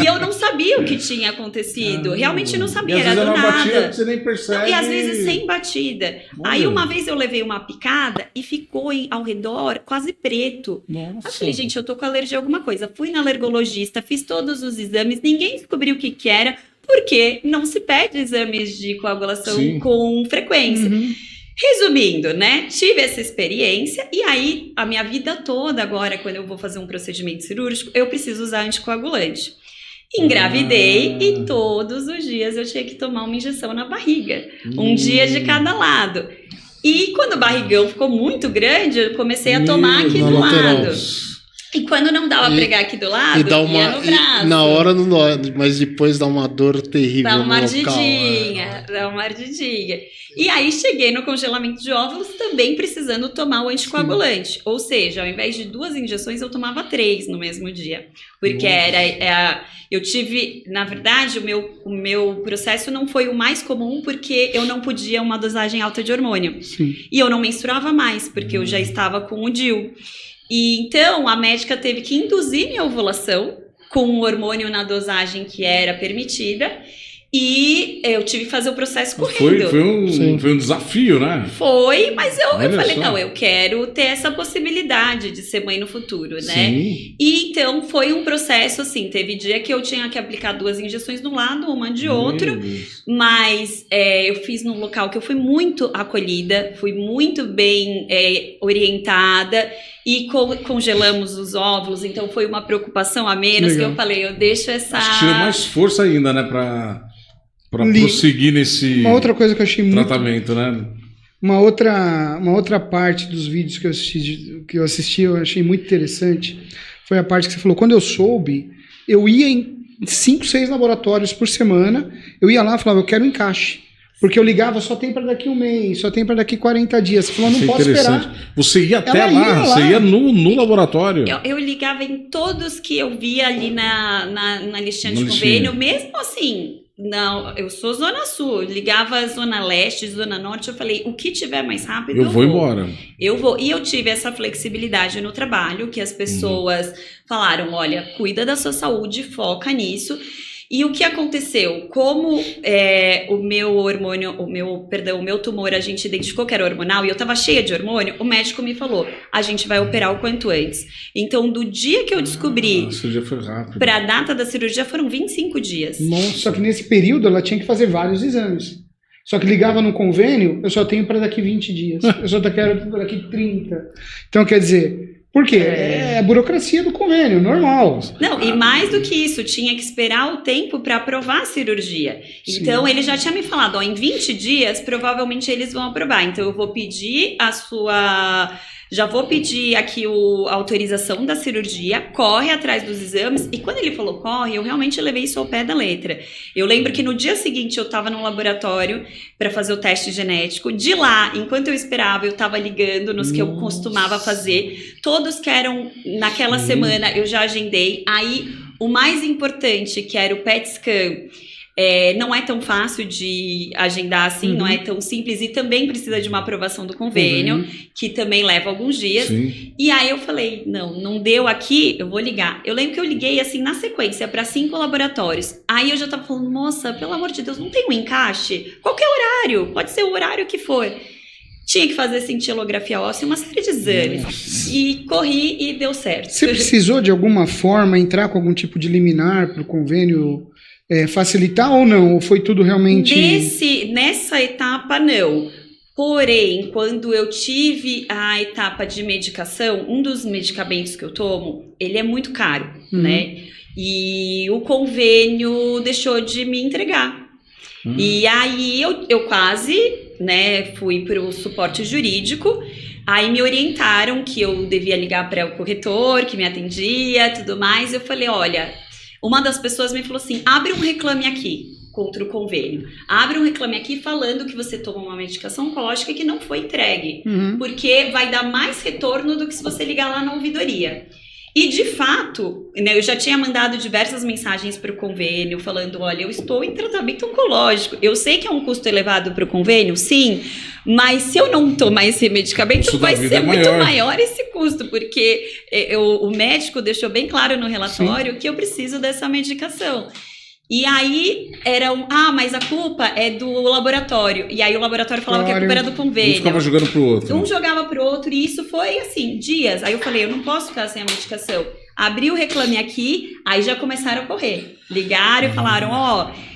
E eu não sabia o que tinha acontecido. Realmente não sabia, era do nada. Batida, você nem percebe. Não, e às vezes sem batida. Olha. Aí uma vez eu levei uma picada e ficou ao redor quase preto. Nossa. Eu falei, gente, eu tô com alergia a alguma coisa. Fui na alergologista, fiz todos os exames, ninguém descobriu o que era, porque não se pede exames de coagulação Sim. com frequência. Uhum. Resumindo, né? Tive essa experiência e aí a minha vida toda agora, quando eu vou fazer um procedimento cirúrgico, eu preciso usar anticoagulante. Engravidei e todos os dias eu tinha que tomar uma injeção na barriga. Um dia de cada lado. E quando o barrigão ficou muito grande, eu comecei a tomar aqui na do lateral. lado. E quando não dava pra pregar aqui do lado, E dá ia uma, no braço. na hora não dói, mas depois dá uma dor terrível Dá uma no local. ardidinha, dá uma ardidinha. E aí cheguei no congelamento de óvulos também precisando tomar o anticoagulante. Ou seja, ao invés de 2 injeções, eu tomava 3 no mesmo dia. Porque eu tive, na verdade, o meu processo não foi o mais comum porque eu não podia uma dosagem alta de hormônio. Sim. E eu não menstruava mais, porque eu já estava com o DIU. E então a médica teve que induzir minha ovulação com o hormônio na dosagem que era permitida. E eu tive que fazer o processo correndo. Foi um desafio, né? Foi, mas eu falei, só. não, eu quero ter essa possibilidade de ser mãe no futuro, né? Sim. E então foi um processo assim, teve dia que eu tinha que aplicar 2 injeções de um lado, uma de outro, Meu Deus. mas eu fiz num local que eu fui muito acolhida, fui muito bem orientada e congelamos os óvulos, então foi uma preocupação a menos que Legal. eu falei, eu deixo essa... Acho que tira mais força ainda, né? Pra prosseguir nesse Uma outra coisa que eu achei muito... tratamento, né? Uma outra parte dos vídeos que eu assisti, eu achei muito interessante, foi a parte que você falou, quando eu soube, eu ia em 5, 6 laboratórios por semana, eu ia lá e falava, eu quero encaixe. Porque eu ligava, só tem para daqui 1 mês, só tem para daqui 40 dias. Você falou, não Isso é posso interessante. esperar. Você ia até Ela lá, ia lá. você ia no laboratório. Eu ligava em todos que eu via ali na listinha de Na convênio, mesmo assim, não, eu sou Zona Sul, eu ligava Zona Leste, Zona Norte, eu falei, o que tiver mais rápido Eu vou embora. Eu vou. E eu tive essa flexibilidade no trabalho, que as pessoas falaram, olha, cuida da sua saúde, foca nisso. E o que aconteceu? Como o meu tumor, a gente identificou que era hormonal e eu tava cheia de hormônio, o médico me falou, a gente vai operar o quanto antes. Então, do dia que eu descobri A cirurgia foi rápida. para a data da cirurgia, foram 25 dias. Nossa, só que nesse período ela tinha que fazer vários exames. Só que ligava no convênio, eu só tenho para daqui 20 dias. Eu só quero para daqui 30. Então, quer dizer... Por quê? É a burocracia do convênio, normal. Não, e mais do que isso, tinha que esperar o tempo para aprovar a cirurgia. Sim. Então, ele já tinha me falado, ó, em 20 dias, provavelmente eles vão aprovar. Então, eu vou pedir já vou pedir aqui a autorização da cirurgia, corre atrás dos exames, e quando ele falou corre, eu realmente levei isso ao pé da letra. Eu lembro que no dia seguinte eu estava no laboratório para fazer o teste genético, de lá, enquanto eu esperava, eu estava ligando nos que eu costumava fazer, todos que eram naquela semana eu já agendei, aí o mais importante, que era o PET scan, não é tão fácil de agendar assim, não é tão simples e também precisa de uma aprovação do convênio, que também leva alguns dias. Sim. E aí eu falei, não deu aqui, eu vou ligar. Eu lembro que eu liguei assim na sequência para 5 laboratórios. Aí eu já tava falando, moça, pelo amor de Deus, não tem um encaixe? Qualquer horário, pode ser o horário que for. Tinha que fazer cintilografia óssea, uma série de exames. E corri e deu certo. Você precisou de alguma forma entrar com algum tipo de liminar para o convênio facilitar ou não? Ou foi tudo realmente... Nessa etapa, não. Porém, quando eu tive a etapa de medicação, um dos medicamentos que eu tomo, ele é muito caro, né? E o convênio deixou de me entregar. E aí eu quase, né, fui para o suporte jurídico. Aí me orientaram que eu devia ligar para o corretor, que me atendia, tudo mais. Eu falei, olha... Uma das pessoas me falou assim, abre um reclame aqui contra o convênio. Abre um reclame aqui falando que você toma uma medicação oncológica que não foi entregue. Porque vai dar mais retorno do que se você ligar lá na ouvidoria. E, de fato, né, eu já tinha mandado diversas mensagens para o convênio, falando, olha, eu estou em tratamento oncológico. Eu sei que é um custo elevado para o convênio, sim, mas se eu não tomar esse medicamento, vai ser muito maior esse custo, porque o médico deixou bem claro no relatório que eu preciso dessa medicação. E aí mas a culpa é do laboratório. E aí o laboratório falava que a culpa era do convênio. Um ficava jogando pro outro. Um jogava pro outro, e isso foi assim, dias. Aí eu falei, eu não posso ficar sem a medicação. Abri o Reclame Aqui, aí já começaram a correr. Ligaram e falaram,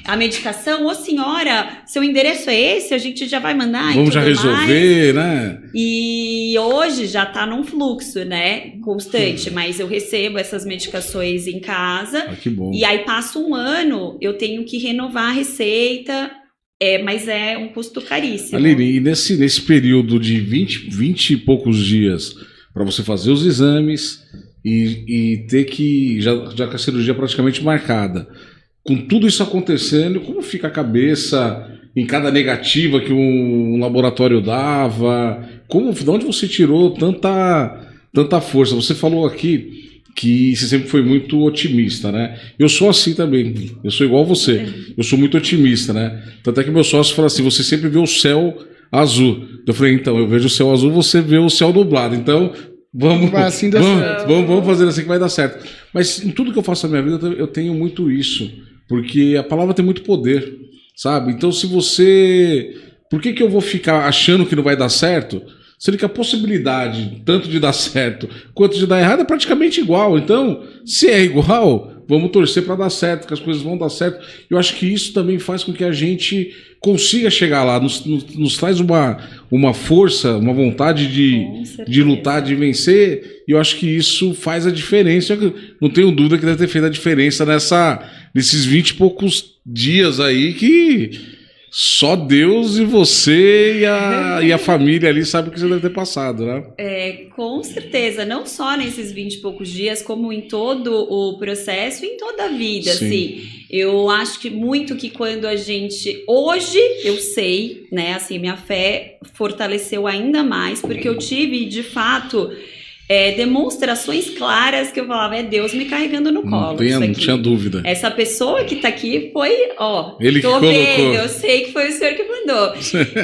a medicação, senhora, seu endereço é esse, a gente já vai mandar. Vamos já resolver, né? E hoje já tá num fluxo, né, constante, mas eu recebo essas medicações em casa. Que bom. E aí passa um ano, eu tenho que renovar a receita, mas é um custo caríssimo. Aline, e nesse período de 20 e poucos dias para você fazer os exames e ter que, já com a cirurgia praticamente marcada, com tudo isso acontecendo, como fica a cabeça em cada negativa que um laboratório dava? De onde você tirou tanta força? Você falou aqui que você sempre foi muito otimista, né? Eu sou assim também, eu sou igual a você, eu sou muito otimista, né? Tanto é que meu sócio fala assim, você sempre vê o céu azul. Eu falei, então, eu vejo o céu azul, você vê o céu nublado, então vamos fazer assim que vai dar certo. Mas em tudo que eu faço na minha vida, eu tenho muito isso, porque a palavra tem muito poder, sabe? Então por que eu vou ficar achando que não vai dar certo? Sendo que a possibilidade tanto de dar certo quanto de dar errado é praticamente igual. Então, se é igual, vamos torcer para dar certo, que as coisas vão dar certo. Eu acho que isso também faz com que a gente consiga chegar lá, nos traz uma força, uma vontade de lutar, de vencer. E eu acho que isso faz a diferença. Eu não tenho dúvida que deve ter feito a diferença nesses 20 e poucos dias aí que só Deus e você e a família ali sabe o que você deve ter passado, né? Com certeza, não só nesses 20 e poucos dias, como em todo o processo, em toda a vida, assim. Eu acho que muito que quando a gente... Hoje, eu sei, né, assim, minha fé fortaleceu ainda mais, porque eu tive, de fato... demonstrações claras que eu falava, é Deus me carregando no colo. Não tinha dúvida. Essa pessoa que tá aqui foi, ele tô que vendo, eu sei que foi o senhor que mandou.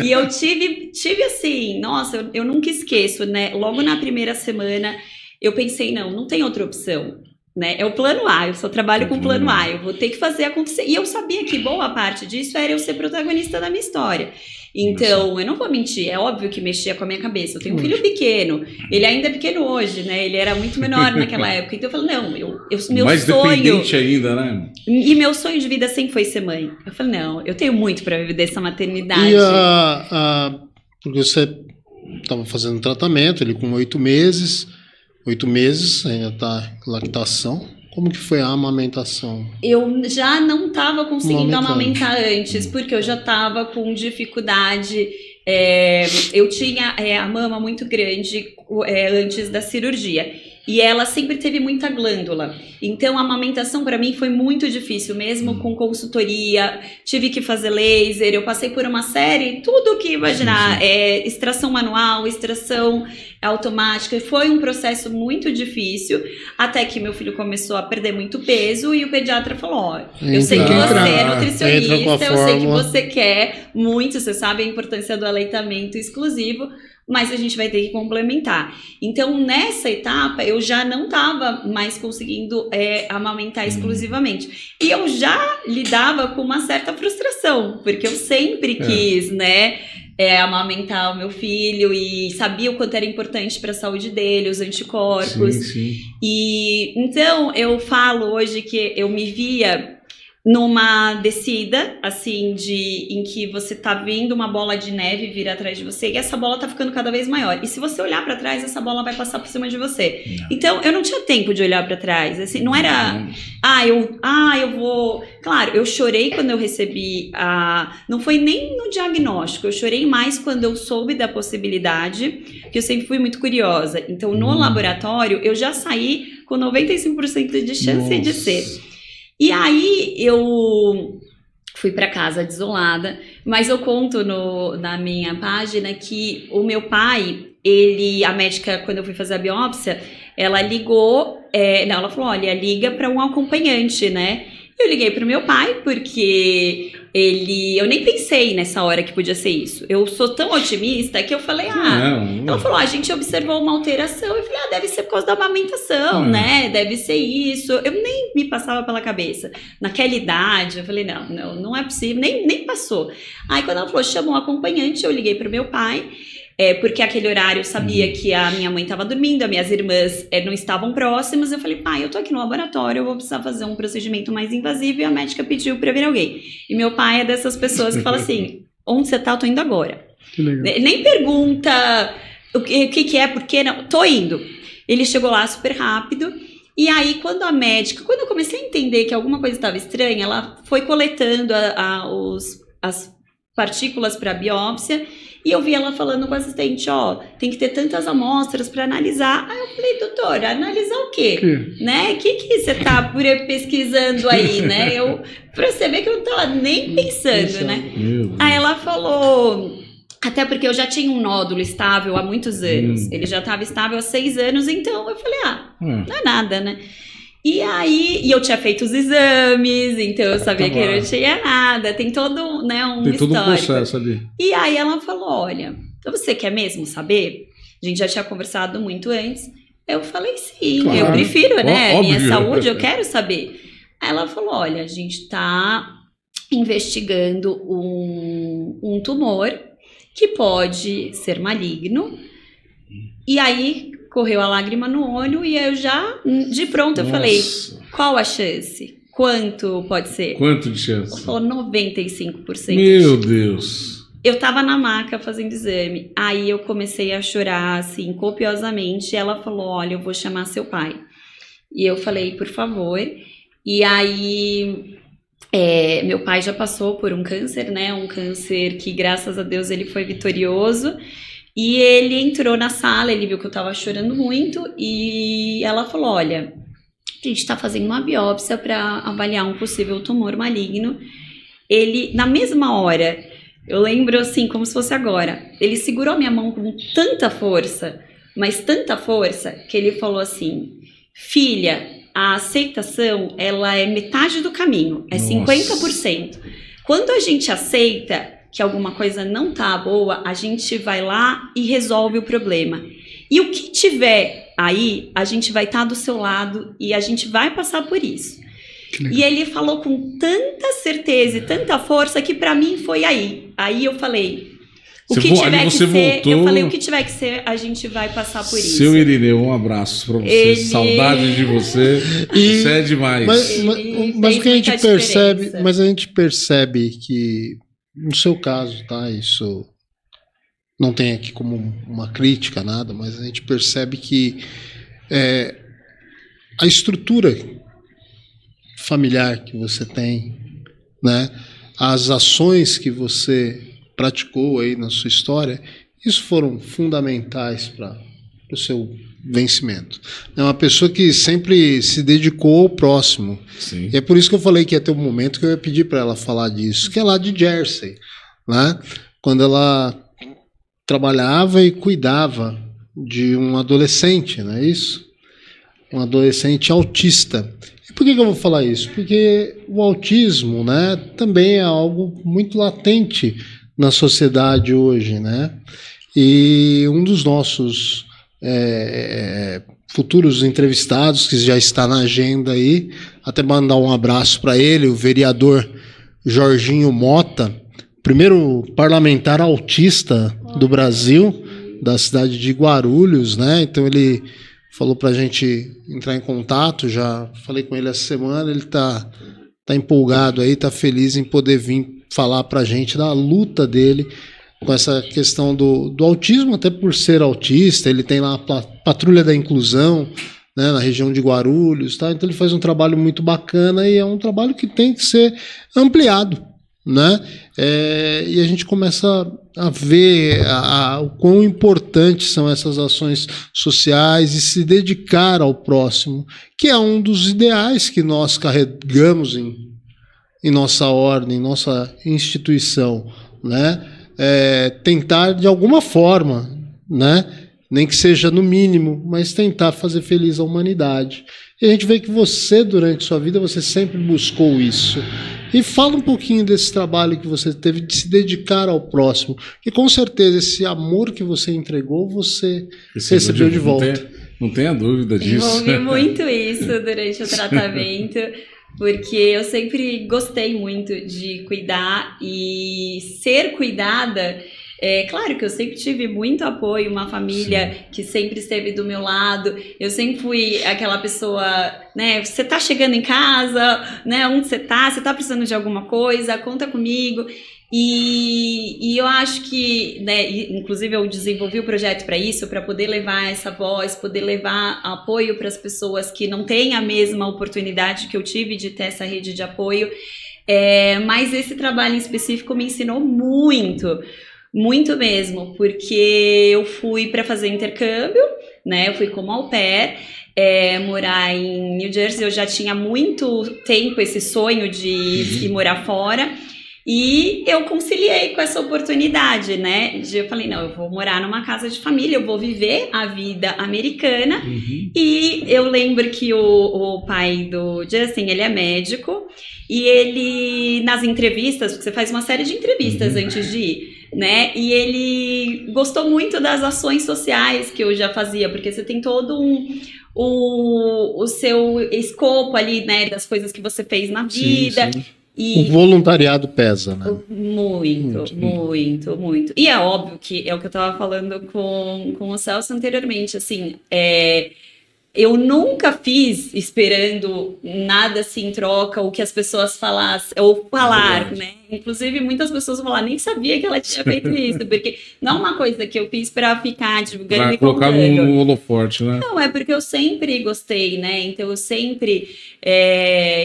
E eu tive assim, nossa, eu nunca esqueço, né? Logo na primeira semana, eu pensei, não tem outra opção. Né? É o plano A, eu só trabalho com o plano A, eu vou ter que fazer acontecer. E eu sabia que boa parte disso era eu ser protagonista da minha história. Então, eu não vou mentir, é óbvio que mexia com a minha cabeça. Eu tenho um filho pequeno, ele ainda é pequeno hoje, né? Ele era muito menor naquela época. Então eu falei, não, meu mais sonho... dependente ainda, né? E meu sonho de vida sempre foi ser mãe. Eu falei, não, eu tenho muito para viver dessa maternidade. E porque você estava fazendo tratamento, ele com 8 meses, ainda está em lactação. Como que foi a amamentação? Eu já não estava conseguindo amamentar antes, porque eu já estava com dificuldade. Eu tinha a mama muito grande antes da cirurgia. E ela sempre teve muita glândula. Então, a amamentação para mim foi muito difícil, mesmo com consultoria. Tive que fazer laser, eu passei por uma série, tudo o que imaginar. Extração manual, extração automática. Foi um processo muito difícil, até que meu filho começou a perder muito peso e o pediatra falou, eu sei que você é nutricionista, eu sei que você quer muito, você sabe a importância do aleitamento exclusivo, mas a gente vai ter que complementar. Então, nessa etapa, eu já não estava mais conseguindo amamentar exclusivamente. E eu já lidava com uma certa frustração, porque eu sempre quis, né, amamentar o meu filho e sabia o quanto era importante para a saúde dele, os anticorpos. Sim. E então, eu falo hoje que eu me via numa descida, assim, em que você tá vendo uma bola de neve vir atrás de você e essa bola tá ficando cada vez maior. E se você olhar para trás, essa bola vai passar por cima de você. Não. Então, eu não tinha tempo de olhar para trás. Assim, não era... eu vou... Claro, eu chorei quando eu recebi não foi nem no diagnóstico. Eu chorei mais quando eu soube da possibilidade, que eu sempre fui muito curiosa. Então, no laboratório, eu já saí com 95% de chance de ser. E aí eu fui para casa desolada, mas eu conto na minha página que o meu pai, a médica, quando eu fui fazer a biópsia, ela ligou Não, ela falou, olha, liga para um acompanhante, né? Eu liguei pro meu pai, porque eu nem pensei nessa hora que podia ser isso. Eu sou tão otimista que eu falei, ela falou, a gente observou uma alteração. Eu falei, deve ser por causa da amamentação, né? Deve ser isso. Eu nem me passava pela cabeça. Naquela idade, eu falei, não é possível, nem passou. Aí quando ela falou, chama um acompanhante, eu liguei pro meu pai. Porque aquele horário eu sabia que a minha mãe estava dormindo, as minhas irmãs não estavam próximas. Eu falei, pai, eu tô aqui no laboratório, eu vou precisar fazer um procedimento mais invasivo e a médica pediu para vir alguém. E meu pai é dessas pessoas que fala assim, onde você tá? Eu tô indo agora. Nem pergunta o que é, por que não, tô indo. Ele chegou lá super rápido. E aí, quando eu comecei a entender que alguma coisa estava estranha, ela foi coletando as partículas para biópsia. E eu vi ela falando com o assistente, tem que ter tantas amostras para analisar. Aí eu falei, doutora, analisar o quê? Né? O que você tá pesquisando aí, né? Pra você ver que eu não tava nem pensando, né? Aí ela falou, até porque eu já tinha um nódulo estável há muitos anos. Ele já estava estável há 6 anos, então eu falei, não é nada, né? E aí, eu tinha feito os exames, então eu sabia que não tinha nada, tem todo, né, um tem todo histórico. Um processo ali. E aí ela falou, olha, você quer mesmo saber? A gente já tinha conversado muito antes. Eu falei, sim, eu prefiro, né, minha saúde, eu quero saber. Aí ela falou, olha, a gente tá investigando um tumor que pode ser maligno. E aí correu a lágrima no olho e eu já, de pronto, eu falei, qual a chance? Quanto pode ser? Quanto de chance? Ela falou 95%. Meu Deus! Eu tava na maca fazendo exame, aí eu comecei a chorar, assim, copiosamente, e ela falou, olha, eu vou chamar seu pai. E eu falei, por favor. E aí, meu pai já passou por um câncer, né? Um câncer que, graças a Deus, ele foi vitorioso. E ele entrou na sala, ele viu que eu tava chorando muito e ela falou, olha, a gente tá fazendo uma biópsia para avaliar um possível tumor maligno. Ele, na mesma hora, eu lembro assim, como se fosse agora, ele segurou minha mão com tanta força, mas tanta força, que ele falou assim, filha, a aceitação, ela é metade do caminho, é 50%. Quando a gente aceita que alguma coisa não tá boa, a gente vai lá e resolve o problema. E o que tiver aí, a gente vai estar do seu lado e a gente vai passar por isso. E ele falou com tanta certeza e tanta força que pra mim foi aí. Aí eu falei, o que tiver que ser, eu falei, o que tiver que ser, a gente vai passar por isso. Seu Irineu, um abraço pra você. Saudade de você. Você é demais. Mas o que a gente percebe, mas a gente percebe que no seu caso, tá? Isso não tem aqui como uma crítica, nada, mas a gente percebe que a estrutura familiar que você tem, né? As ações que você praticou aí na sua história, isso foram fundamentais para o seu vencimento. É uma pessoa que sempre se dedicou ao próximo. Sim. E é por isso que eu falei que ia ter um momento que eu ia pedir para ela falar disso, que é lá de Jersey, né? Quando ela trabalhava e cuidava de um adolescente, não é isso? Um adolescente autista. E por que eu vou falar isso? Porque o autismo, né, também é algo muito latente na sociedade hoje, né? E um dos nossos futuros entrevistados, que já está na agenda aí, até mandar um abraço para ele, o vereador Jorginho Mota, primeiro parlamentar autista do Brasil, da cidade de Guarulhos, né? Então ele falou para a gente entrar em contato, já falei com ele essa semana, ele tá empolgado aí, tá feliz em poder vir falar para a gente da luta dele com essa questão do autismo, até por ser autista. Ele tem lá a Patrulha da Inclusão, né, na região de Guarulhos, tá? Então ele faz um trabalho muito bacana e é um trabalho que tem que ser ampliado, né? E a gente começa a ver o quão importantes são essas ações sociais e se dedicar ao próximo, que é um dos ideais que nós carregamos em nossa ordem, em nossa instituição, né? Tentar de alguma forma, né, nem que seja no mínimo, mas tentar fazer feliz a humanidade. E a gente vê que você, durante sua vida, você sempre buscou isso. E fala um pouquinho desse trabalho que você teve de se dedicar ao próximo, que com certeza esse amor que você entregou, você recebeu de volta. Não tenha dúvida disso. Envolvi muito isso durante o tratamento, porque eu sempre gostei muito de cuidar e ser cuidada. Claro que eu sempre tive muito apoio, uma família que sempre esteve do meu lado. Eu sempre fui aquela pessoa, né? Você tá chegando em casa, né? Onde você tá precisando de alguma coisa, conta comigo. E eu acho que, né, inclusive eu desenvolvi o projeto para isso, para poder levar essa voz, poder levar apoio para as pessoas que não têm a mesma oportunidade que eu tive de ter essa rede de apoio. Mas esse trabalho em específico me ensinou muito mesmo, porque eu fui para fazer intercâmbio, né? Eu fui como au pair, morar em New Jersey. Eu já tinha muito tempo esse sonho de ir morar fora. E eu conciliei com essa oportunidade, né? Eu falei, não, eu vou morar numa casa de família, eu vou viver a vida americana. E eu lembro que o pai do Justin, ele é médico. E ele, nas entrevistas, porque você faz uma série de entrevistas antes de ir, né? E ele gostou muito das ações sociais que eu já fazia, porque você tem todo o seu escopo ali, né? Das coisas que você fez na vida. Sim. O voluntariado pesa, né? Muito. E é óbvio que é o que eu estava falando com o Celso anteriormente, assim, eu nunca fiz esperando nada assim em troca, ou que as pessoas falassem, ou falar, né? Inclusive, muitas pessoas vão falar, nem sabia que ela tinha feito isso, porque não é uma coisa que eu fiz para ficar divulgando e colocar no holoforte, né? Não, é porque eu sempre gostei, né? Então, eu sempre...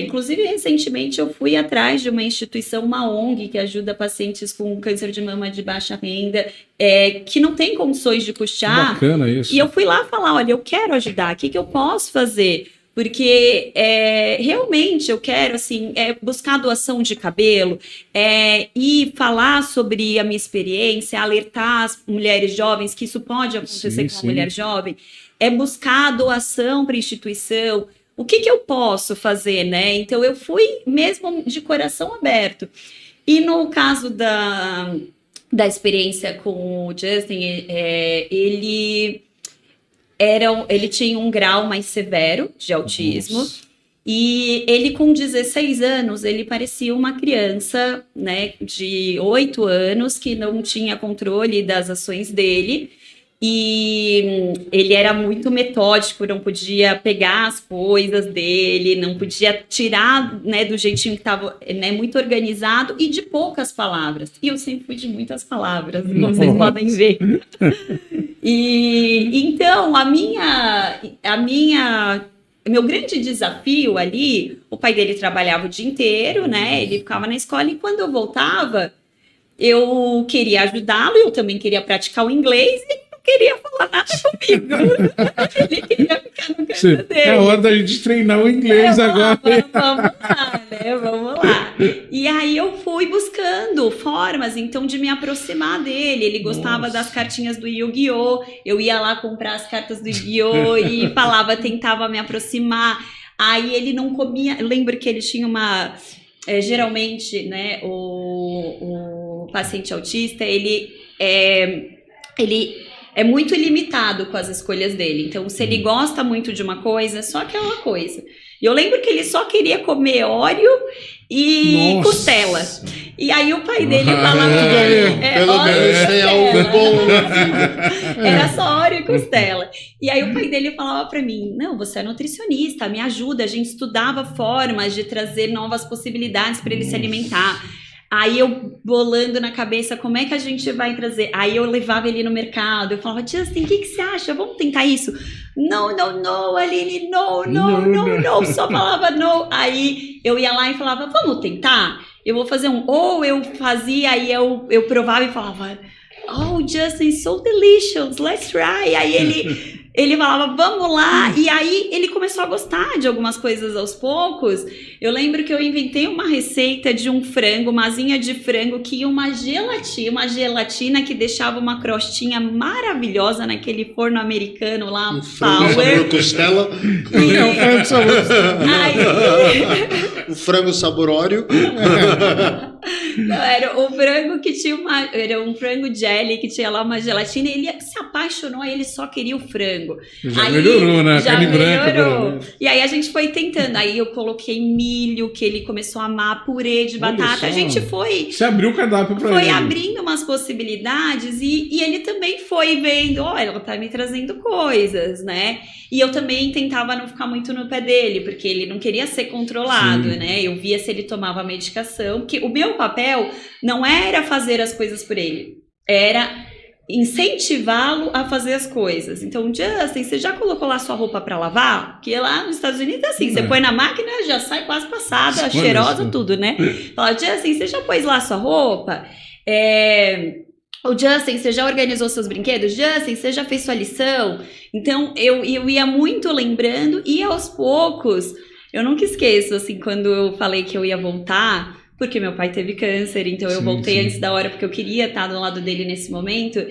inclusive, recentemente, eu fui atrás de uma instituição, uma ONG, que ajuda pacientes com câncer de mama de baixa renda, que não tem condições de custear. Bacana isso. E eu fui lá falar, olha, eu quero ajudar, o que eu posso fazer? Porque realmente eu quero assim, buscar doação de cabelo e falar sobre a minha experiência, alertar as mulheres jovens que isso pode acontecer com uma mulher jovem, buscar doação para a instituição. O que eu posso fazer, né? Então eu fui mesmo de coração aberto. E no caso da experiência com o Justin, ele tinha um grau mais severo de autismo. E ele, com 16 anos, ele parecia uma criança, né, de 8 anos, que não tinha controle das ações dele. E ele era muito metódico, não podia pegar as coisas dele, não podia tirar, né, do jeitinho que estava, né, muito organizado e de poucas palavras. E eu sempre fui de muitas palavras, como vocês podem ver. E então, meu grande desafio ali, o pai dele trabalhava o dia inteiro, né? Ele ficava na escola e quando eu voltava, eu queria ajudá-lo, eu também queria praticar o inglês e queria falar nada comigo. Ele queria ficar no canto dele. É hora da gente treinar o inglês agora. Vamos lá, né? Vamos lá. E aí eu fui buscando formas, então, de me aproximar dele. Ele gostava das cartinhas do Yu-Gi-Oh! Eu ia lá comprar as cartas do Yu-Gi-Oh! E tentava me aproximar. Aí ele não comia. Lembro que ele tinha uma... geralmente, né, o paciente autista, ele é muito limitado com as escolhas dele. Então, se ele gosta muito de uma coisa, é só aquela coisa. E eu lembro que ele só queria comer Oreo e costela. E aí o pai dele falava... pelo menos tem algo bom na vida. Era só Oreo e costela. E aí o pai dele falava pra mim, não, você é nutricionista, me ajuda. A gente estudava formas de trazer novas possibilidades para ele se alimentar. Aí eu bolando na cabeça como é que a gente vai trazer. Aí eu levava ele no mercado, eu falava, Justin, o que você acha? Vamos tentar isso? Não, Aline, não. Só falava não. Aí eu ia lá e falava, vamos tentar? Eu vou fazer ou eu fazia, aí eu provava e falava, oh, Justin, so delicious, let's try. Aí ele falava, vamos lá, e aí ele começou a gostar de algumas coisas aos poucos. Eu lembro que eu inventei uma receita de um frango, uma asinha de frango, que ia uma gelatina que deixava uma crostinha maravilhosa naquele forno americano lá, Um frango Power. sabor costela. É um frango saboroso. Aí, O frango sabor Oreo. não, era o frango que tinha era um frango jelly que tinha lá uma gelatina, e ele se apaixonou, aí ele só queria o frango. Já Aí, melhorou, né? Já Carne branca, melhorou. pelo menos. E aí a gente foi tentando. Aí eu coloquei milho, que ele começou a amar, purê de Olha batata. só. A gente foi Você abriu o cardápio pra ele. abrindo umas possibilidades e ele também foi vendo, olha, ela tá me trazendo coisas, né? E eu também tentava não ficar muito no pé dele, porque ele não queria ser controlado, Sim. né? Eu via se ele tomava medicação, porque o meu papel não era fazer as coisas por ele, era incentivá-lo a fazer as coisas. Então, Justin, você já colocou lá sua roupa para lavar? Porque lá nos Estados Unidos é assim, você põe na máquina, já sai quase passada, Olha cheirosa, isso. tudo, né? Fala, Justin, você já pôs lá sua roupa? O Justin, você já organizou seus brinquedos? Justin, você já fez sua lição? Então, eu ia muito lembrando, e aos poucos, eu nunca esqueço, assim, quando eu falei que eu ia voltar, porque meu pai teve câncer, então eu Sim, voltei sim. antes da hora, porque eu queria estar do lado dele nesse momento.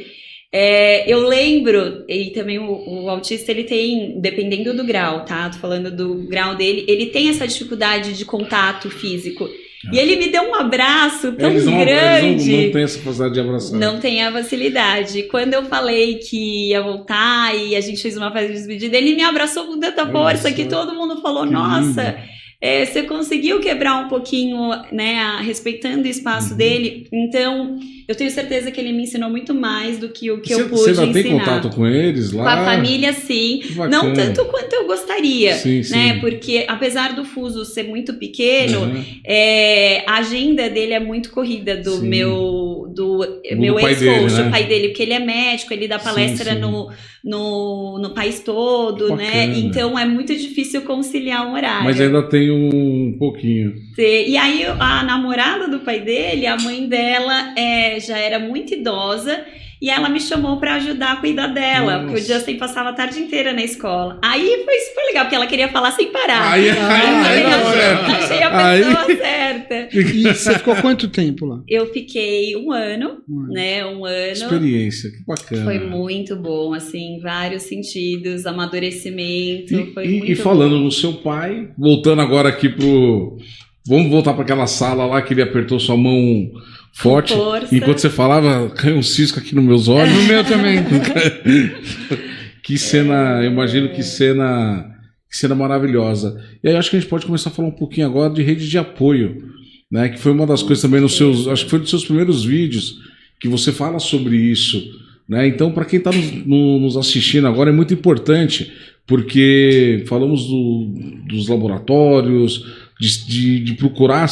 Eu lembro, e também o autista, ele tem, dependendo do grau, tá? Tô falando do grau dele, ele tem essa dificuldade de contato físico. E ele me deu um abraço tão Eles grande. não têm essa facilidade de abraçar. Não tem a facilidade. Quando eu falei que ia voltar e a gente fez uma festa de despedida, ele me abraçou com tanta Olha força só. que todo mundo falou, Que nossa, lindo. você conseguiu quebrar um pouquinho, né, respeitando o espaço dele. Então, eu tenho certeza que ele me ensinou muito mais do que o que eu pude Você ainda ensinar. tem contato com eles lá? Com a família, sim. Que bacana. Não tanto quanto eu gostaria, Sim, né? sim. Porque apesar do fuso ser muito pequeno, Uhum. a agenda dele é muito corrida do Sim. meu pai dele, ex-coach, né? o pai dele, porque ele é médico, ele dá Sim, palestra sim. no país todo, né? Bacana. Então é muito difícil conciliar um horário. Mas ainda tem um pouquinho. E aí a namorada do pai dele, a mãe dela já era muito idosa e ela me chamou pra ajudar a cuidar dela, Nossa. porque o Justin passava a tarde inteira na escola. Aí foi super legal, porque ela queria falar sem parar. Aí Achei a Aí- pessoa certa. E você ficou quanto tempo lá? Eu fiquei um ano, né? Um ano. Experiência, que bacana. Foi muito bom, assim, em vários sentidos, amadurecimento, foi muito E falando no seu pai, voltando agora aqui pro... Vamos voltar para aquela sala lá que ele apertou sua mão forte. Com força. Enquanto você falava, caiu um cisco aqui nos meus olhos. No meu também. Que cena, eu imagino que cena maravilhosa. E aí eu acho que a gente pode começar a falar um pouquinho agora de rede de apoio, né? Que foi uma das coisas também nos seus, acho que foi dos seus primeiros vídeos que você fala sobre isso, né? Então, para quem está nos assistindo agora é muito importante, porque falamos dos laboratórios, de procurar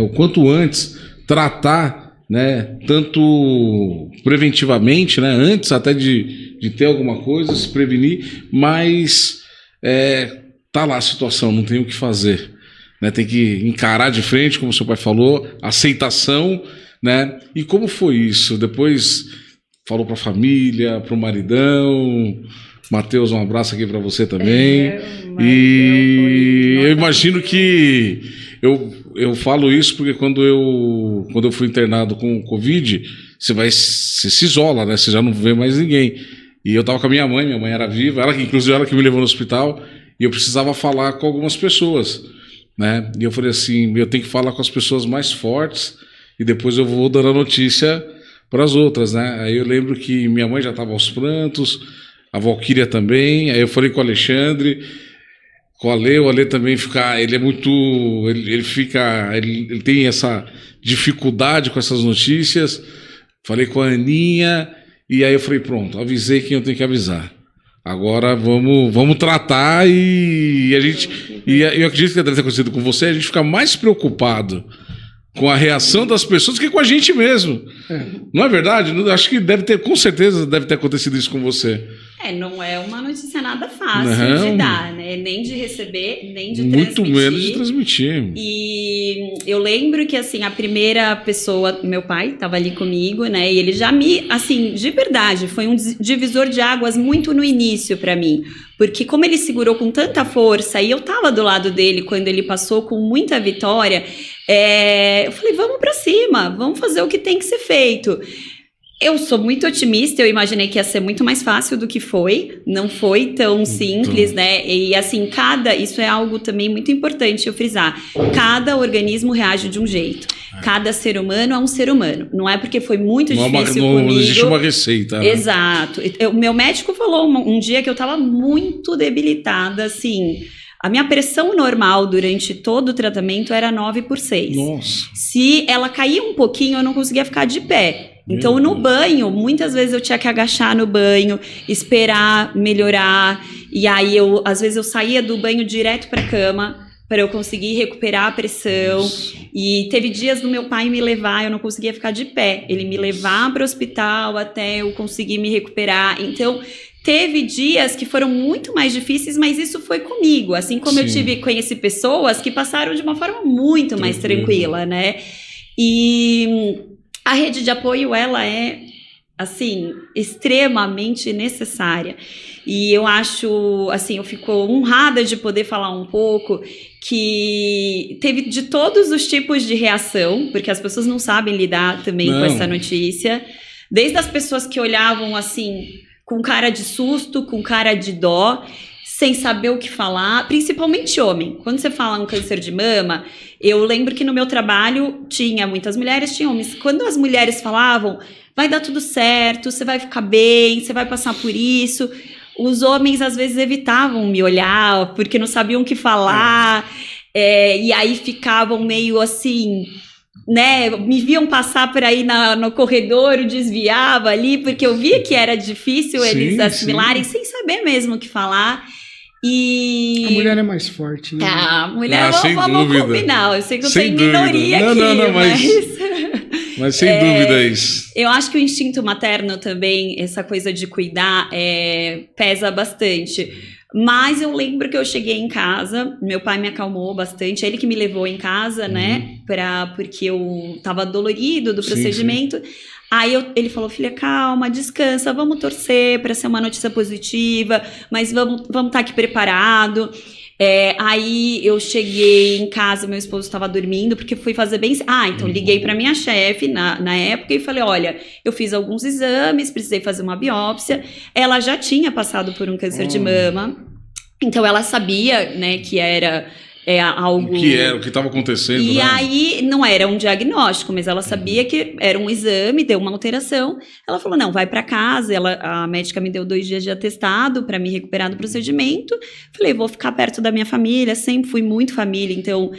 o quanto antes tratar, né? Tanto preventivamente, né? Antes até de ter alguma coisa, se prevenir, mas tá lá a situação, não tem o que fazer, né? Tem que encarar de frente, como seu pai falou, aceitação, né? E como foi isso? Depois falou para a família, para o maridão. Matheus, um abraço aqui para você também. E eu imagino que eu falo isso porque quando eu fui internado com Covid, você se isola, né? Você já não vê mais ninguém. E eu estava com a minha mãe era viva, inclusive ela que me levou no hospital, e eu precisava falar com algumas pessoas, né? E eu falei assim, eu tenho que falar com as pessoas mais fortes e depois eu vou dando a notícia para as outras, né? Aí eu lembro que minha mãe já estava aos prantos, a Valquíria também, aí eu falei com o Alexandre, com o Ale também ele é muito, ele tem essa dificuldade com essas notícias, falei com a Aninha, e aí eu falei, pronto, avisei quem eu tenho que avisar. Agora vamos tratar e eu acredito que deve ter acontecido com você, a gente fica mais preocupado com a reação das pessoas do que com a gente mesmo. Não é verdade? Acho que com certeza deve ter acontecido isso com você. Não é uma notícia nada fácil Não. de dar, né? Nem de receber, nem de Muito transmitir. menos de transmitir. E eu lembro que, assim, a primeira pessoa, meu pai, estava ali comigo, né? E ele já me, assim, de verdade, foi um divisor de águas muito no início para mim. Porque como ele segurou com tanta força e eu tava do lado dele quando ele passou com muita vitória, eu falei, vamos para cima, vamos fazer o que tem que ser feito. Eu sou muito otimista, eu imaginei que ia ser muito mais fácil do que foi, não foi tão simples, né? E assim, isso é algo também muito importante eu frisar, cada organismo reage de um jeito, cada ser humano é um ser humano, não é porque foi muito difícil comigo. Não existe uma receita. Né? Exato, o meu médico falou um dia que eu tava muito debilitada, assim... A minha pressão normal durante todo o tratamento era 9/6. Nossa. Se ela caía um pouquinho, eu não conseguia ficar de pé. Então, no banho, muitas vezes eu tinha que agachar no banho, esperar melhorar. E aí, às vezes, eu saía do banho direto para a cama para eu conseguir recuperar a pressão. Nossa. E teve dias do meu pai me levar, eu não conseguia ficar de pé. Ele me levar para o hospital até eu conseguir me recuperar. Então... Teve dias que foram muito mais difíceis, mas isso foi comigo. Assim como eu conheci pessoas que passaram de uma forma muito mais tranquila, né? E a rede de apoio, ela é, assim, extremamente necessária. E eu acho, assim, eu fico honrada de poder falar um pouco que teve de todos os tipos de reação, porque as pessoas não sabem lidar também com essa notícia. Desde as pessoas que olhavam, assim... com cara de susto, com cara de dó, sem saber o que falar, principalmente homem. Quando você fala um câncer de mama, eu lembro que no meu trabalho tinha muitas mulheres, tinha homens. Quando as mulheres falavam, vai dar tudo certo, você vai ficar bem, você vai passar por isso, os homens às vezes evitavam me olhar, porque não sabiam o que falar, e aí ficavam meio assim... né, me viam passar por aí no corredor, eu desviava ali, porque eu via que era difícil eles assimilarem, sem saber mesmo o que falar. E... a mulher é mais forte, né? A mulher, vamos combinar. Eu sei que eu tenho minoria aqui, mas sem dúvida é isso. Eu acho que o instinto materno também, essa coisa de cuidar, pesa bastante. Mas eu lembro que eu cheguei em casa, meu pai me acalmou bastante, ele que me levou em casa, né, porque eu tava dolorido do procedimento. Aí ele falou, filha, calma, descansa, vamos torcer para ser uma notícia positiva, mas vamos estar aqui preparado. Aí eu cheguei em casa, meu esposo estava dormindo, porque fui fazer bem... então liguei para minha chefe na época e falei, olha, eu fiz alguns exames, precisei fazer uma biópsia. Ela já tinha passado por um câncer de mama, então ela sabia, né, que era... algo... O que era, o que estava acontecendo, E aí, não era um diagnóstico, mas ela sabia que era um exame, deu uma alteração. Ela falou, não, vai para casa. A médica me deu 2 dias de atestado para me recuperar do procedimento. Falei, vou ficar perto da minha família, sempre fui muito família, então,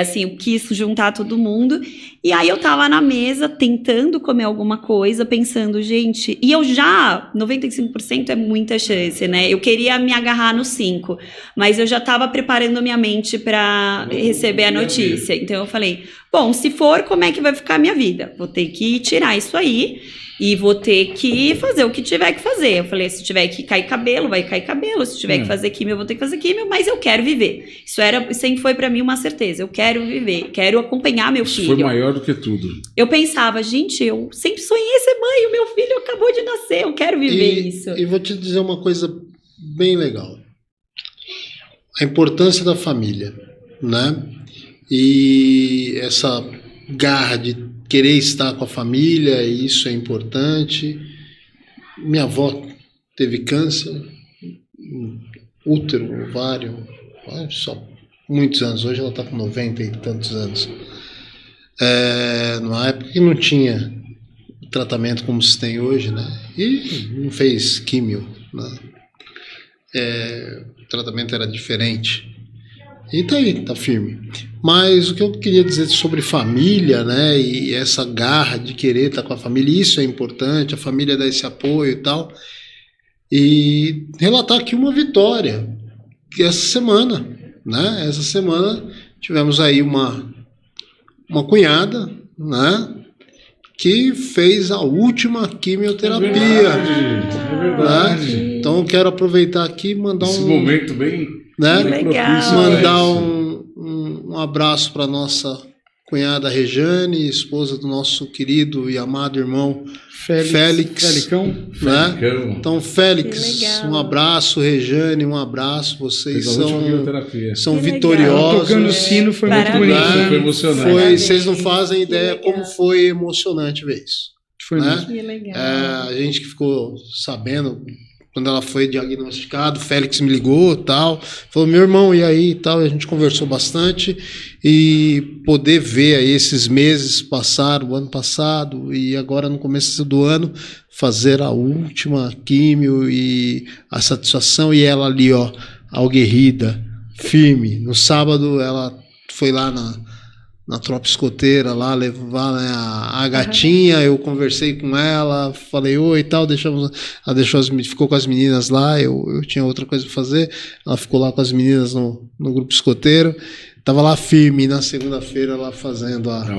assim, eu quis juntar todo mundo. E aí eu tava na mesa, tentando comer alguma coisa, pensando, gente... E eu já, 95% é muita chance, né? Eu queria me agarrar no 5%, mas eu já tava preparando minha mente para receber a notícia. Então eu falei, bom, se for, como é que vai ficar a minha vida? Vou ter que tirar isso aí e vou ter que fazer o que tiver que fazer. Eu falei, se tiver que cair cabelo, vai cair cabelo. Se tiver que fazer químio, eu vou ter que fazer químio, mas eu quero viver. Isso sempre foi para mim uma certeza. Eu quero viver, quero acompanhar meu filho. Foi maior do que tudo. Eu pensava, gente, eu sempre sonhei ser mãe, o meu filho acabou de nascer, eu quero viver isso. E vou te dizer uma coisa bem legal. A importância da família, né? E essa garra de querer estar com a família, isso é importante. Minha avó teve câncer, útero, ovário, só muitos anos. Hoje ela está com 90 e tantos anos. Numa época que não tinha tratamento como se tem hoje, né? E não fez químio, né? O tratamento era diferente. E tá aí, tá firme. Mas o que eu queria dizer sobre família, né? E essa garra de querer estar com a família, isso é importante, a família dá esse apoio e tal. E relatar aqui uma vitória, que essa semana, né? Essa semana tivemos aí uma cunhada, né? Que fez a última quimioterapia. É verdade. Né? Então eu quero aproveitar aqui e mandar esse momento bem... né? Legal. Mandar um abraço para nossa cunhada Rejane, esposa do nosso querido e amado irmão Félix. Felicão. Né? Felicão. Então, Que Félix, legal. um abraço, Rejane, um abraço. Vocês Fez a última são quimioterapia. são Que legal. vitoriosos. Tocando o sino foi muito Parabéns. bonito. Foi emocionante. Parabéns. Vocês não fazem ideia Que legal. como foi emocionante ver isso. Foi né? mesmo. Que legal. A gente que ficou sabendo quando ela foi diagnosticada, o Félix me ligou e tal, falou, meu irmão, e aí e tal, e a gente conversou bastante, e poder ver aí esses meses passaram, o ano passado, e agora no começo do ano, fazer a última químio e a satisfação, e ela ali, ó, aguerrida, firme. No sábado ela foi lá na tropa escoteira lá, levar, né, a gatinha, eu conversei com ela, falei oi e tal, ela ficou com as meninas lá, eu tinha outra coisa para fazer, ela ficou lá com as meninas no grupo escoteiro, estava lá firme, e na segunda-feira lá fazendo a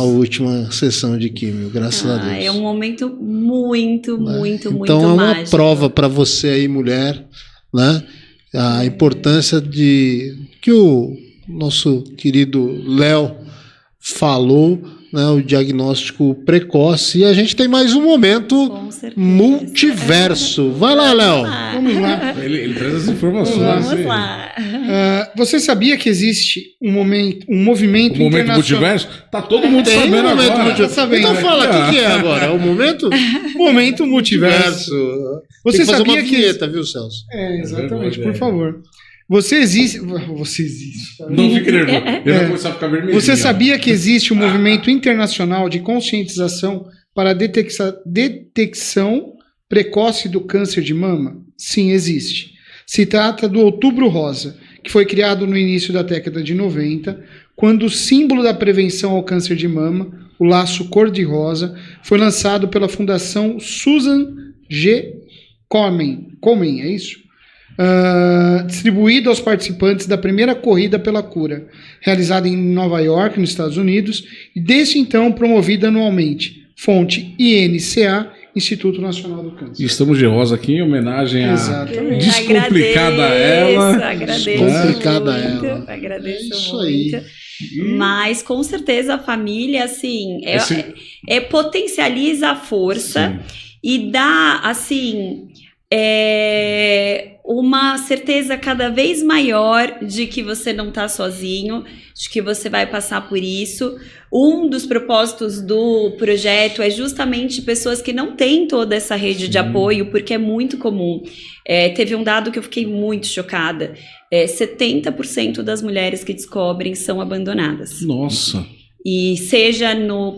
última sessão de químio, graças a Deus. É um momento muito Então muito é uma mágico. prova para você aí, mulher, né, a importância de que o nosso querido Léo falou, né, o diagnóstico precoce, e a gente tem mais um momento Com certeza. multiverso. Vai lá, Léo. Vamos lá. Ele traz as informações. Vamos assim. lá. Você sabia que existe um movimento O momento internacional? multiverso? Tá todo mundo Tem sabendo um momento agora. multiverso. Tá sabendo, Então né? fala, o que é agora? É o momento Momento multiverso. multiverso. Você Tem que fazer sabia uma que- vinheta, viu, Celso? Exatamente, verdade, por favor. Você existe. Tá? Não fique nervoso. Ele vai começar a ficar vermelho. Você sabia que existe um movimento internacional de conscientização para a detecção precoce do câncer de mama? Sim, existe. Se trata do Outubro Rosa, que foi criado no início da década de 90, quando o símbolo da prevenção ao câncer de mama, o laço cor-de-rosa, foi lançado pela Fundação Susan G. Komen, é isso? Distribuído aos participantes da primeira corrida pela cura, realizada em Nova York, nos Estados Unidos, e desde então promovida anualmente. Fonte INCA, Instituto Nacional do Câncer. E estamos de rosa aqui em homenagem a Exatamente. Descomplicada ela. Agradeço Descomplicada muito, ela. agradeço É isso muito. aí. Mas com certeza a família, assim, potencializa a força e dá, assim, uma certeza cada vez maior de que você não está sozinho, de que você vai passar por isso. Um dos propósitos do projeto é justamente pessoas que não têm toda essa rede de apoio, porque é muito comum. Teve um dado que eu fiquei muito chocada. 70% das mulheres que descobrem são abandonadas. Nossa. E seja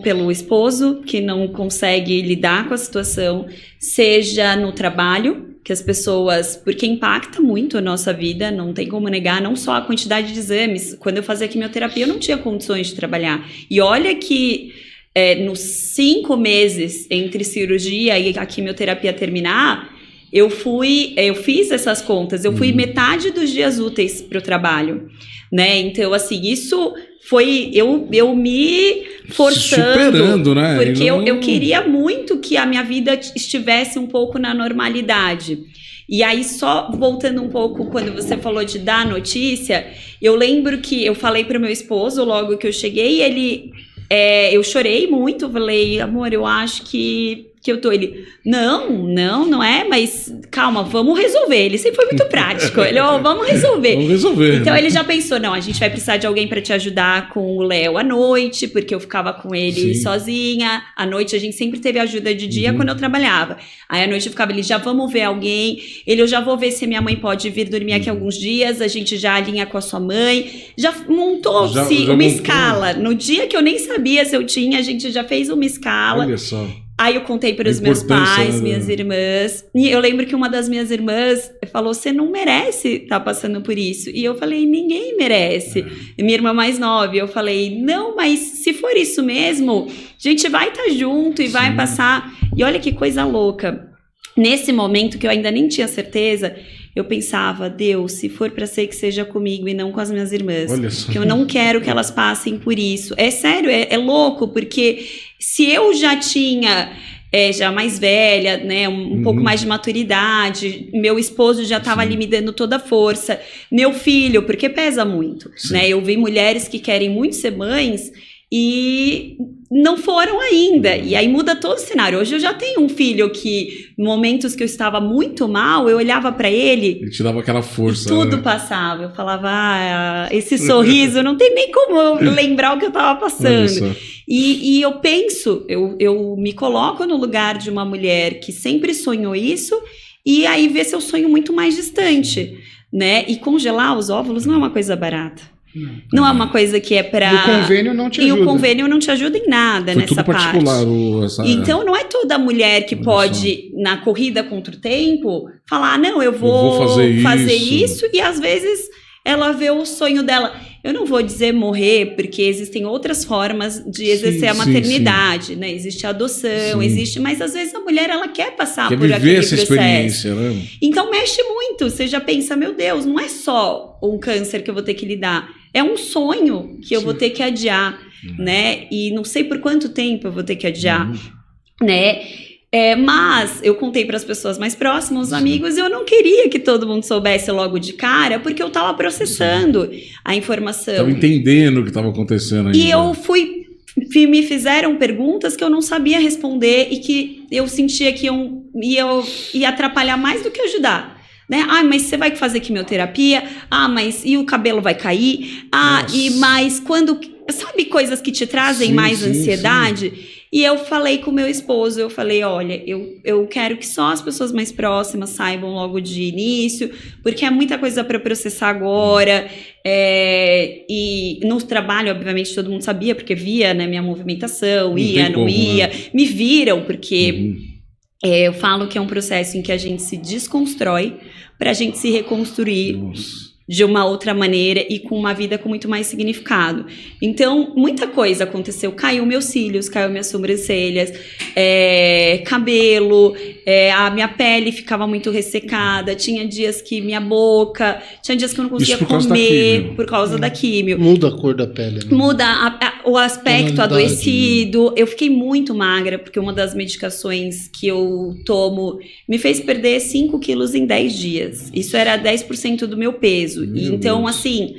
pelo esposo, que não consegue lidar com a situação, seja no trabalho, que as pessoas... Porque impacta muito a nossa vida, não tem como negar, não só a quantidade de exames. Quando eu fazia quimioterapia, eu não tinha condições de trabalhar. E olha que nos 5 meses entre cirurgia e a quimioterapia terminar, eu fiz essas contas, eu fui metade dos dias úteis para o trabalho, né? Então, assim, isso foi eu me forçando, superando, né? porque eu queria muito que a minha vida estivesse um pouco na normalidade. E aí, só voltando um pouco, quando você falou de dar notícia, eu lembro que eu falei para o meu esposo logo que eu cheguei, eu chorei muito, falei, amor, eu acho que eu tô... Ele, não é, mas calma, vamos resolver. Ele sempre foi muito prático. Ele, vamos resolver. Vamos resolver. Então ele já pensou, não, a gente vai precisar de alguém para te ajudar com o Léo à noite, porque eu ficava com ele sozinha. À noite a gente sempre teve ajuda de dia quando eu trabalhava. Aí à noite eu ficava ali, já vamos ver alguém. Eu já vou ver se minha mãe pode vir dormir aqui alguns dias, a gente já alinha com a sua mãe. Já montou-se uma escala. No dia que eu nem sabia se eu tinha, a gente já fez uma escala. Olha só. Aí eu contei para os meus pais, minhas irmãs. E eu lembro que uma das minhas irmãs falou, você não merece estar passando por isso. E eu falei, ninguém merece. E minha irmã mais nova, eu falei, não, mas se for isso mesmo, a gente vai estar junto e vai passar. E olha que coisa louca. Nesse momento que eu ainda nem tinha certeza, eu pensava, Deus, se for para ser que seja comigo e não com as minhas irmãs. Olha só. Porque eu não quero que elas passem por isso. É sério, é louco, porque se eu já tinha, já mais velha, né, um pouco mais de maturidade, meu esposo já estava ali me dando toda a força, meu filho, porque pesa muito, né? Eu vi mulheres que querem muito ser mães e não foram ainda. E aí muda todo o cenário. Hoje eu já tenho um filho que, em momentos que eu estava muito mal, eu olhava para ele... Ele te dava aquela força. E tudo né? passava. Eu falava, esse sorriso, não tem nem como eu lembrar o que eu estava passando. E eu penso, eu me coloco no lugar de uma mulher que sempre sonhou isso, e aí vê seu sonho muito mais distante, né? E congelar os óvulos não é uma coisa barata. Não é uma coisa que é para... E o convênio não te ajuda. E o convênio não te ajuda em nada. Foi nessa tudo particular. parte. Então não é toda mulher que pode, na corrida contra o tempo, falar, não, eu vou fazer isso, e às vezes ela vê o sonho dela. Eu não vou dizer morrer, porque existem outras formas de exercer a maternidade, né? Existe a adoção, existe, mas às vezes a mulher ela quer passar por aquele essa processo. Experiência, né? Então mexe muito. Você já pensa, meu Deus, não é só um câncer que eu vou ter que lidar, é um sonho que eu vou ter que adiar, né? E não sei por quanto tempo eu vou ter que adiar, né? Mas eu contei para as pessoas mais próximas, os amigos, e eu não queria que todo mundo soubesse logo de cara, porque eu estava processando a informação. Estava entendendo o que estava acontecendo aí. E eu me fizeram perguntas que eu não sabia responder e que eu sentia que ia atrapalhar mais do que ajudar. Né? Mas você vai fazer quimioterapia? Mas e o cabelo vai cair? Mas quando... Sabe coisas que te trazem mais ansiedade? Sim. E eu falei com o meu esposo, eu falei, olha, eu quero que só as pessoas mais próximas saibam logo de início, porque é muita coisa para processar agora, e no trabalho, obviamente, todo mundo sabia, porque via, né, minha movimentação, não ia, me viram, porque eu falo que é um processo em que a gente se desconstrói para a gente se reconstruir. Nossa. De uma outra maneira e com uma vida com muito mais significado. Então, muita coisa aconteceu. Caiu meus cílios, caiu minhas sobrancelhas, cabelo, a minha pele ficava muito ressecada, tinha dias que minha boca, tinha dias que eu não conseguia comer por causa da químio. Muda a cor da pele. Né? Muda o aspecto adoecido. Eu fiquei muito magra, porque uma das medicações que eu tomo me fez perder 5 quilos em 10 dias. Isso era 10% do meu peso. Então, assim,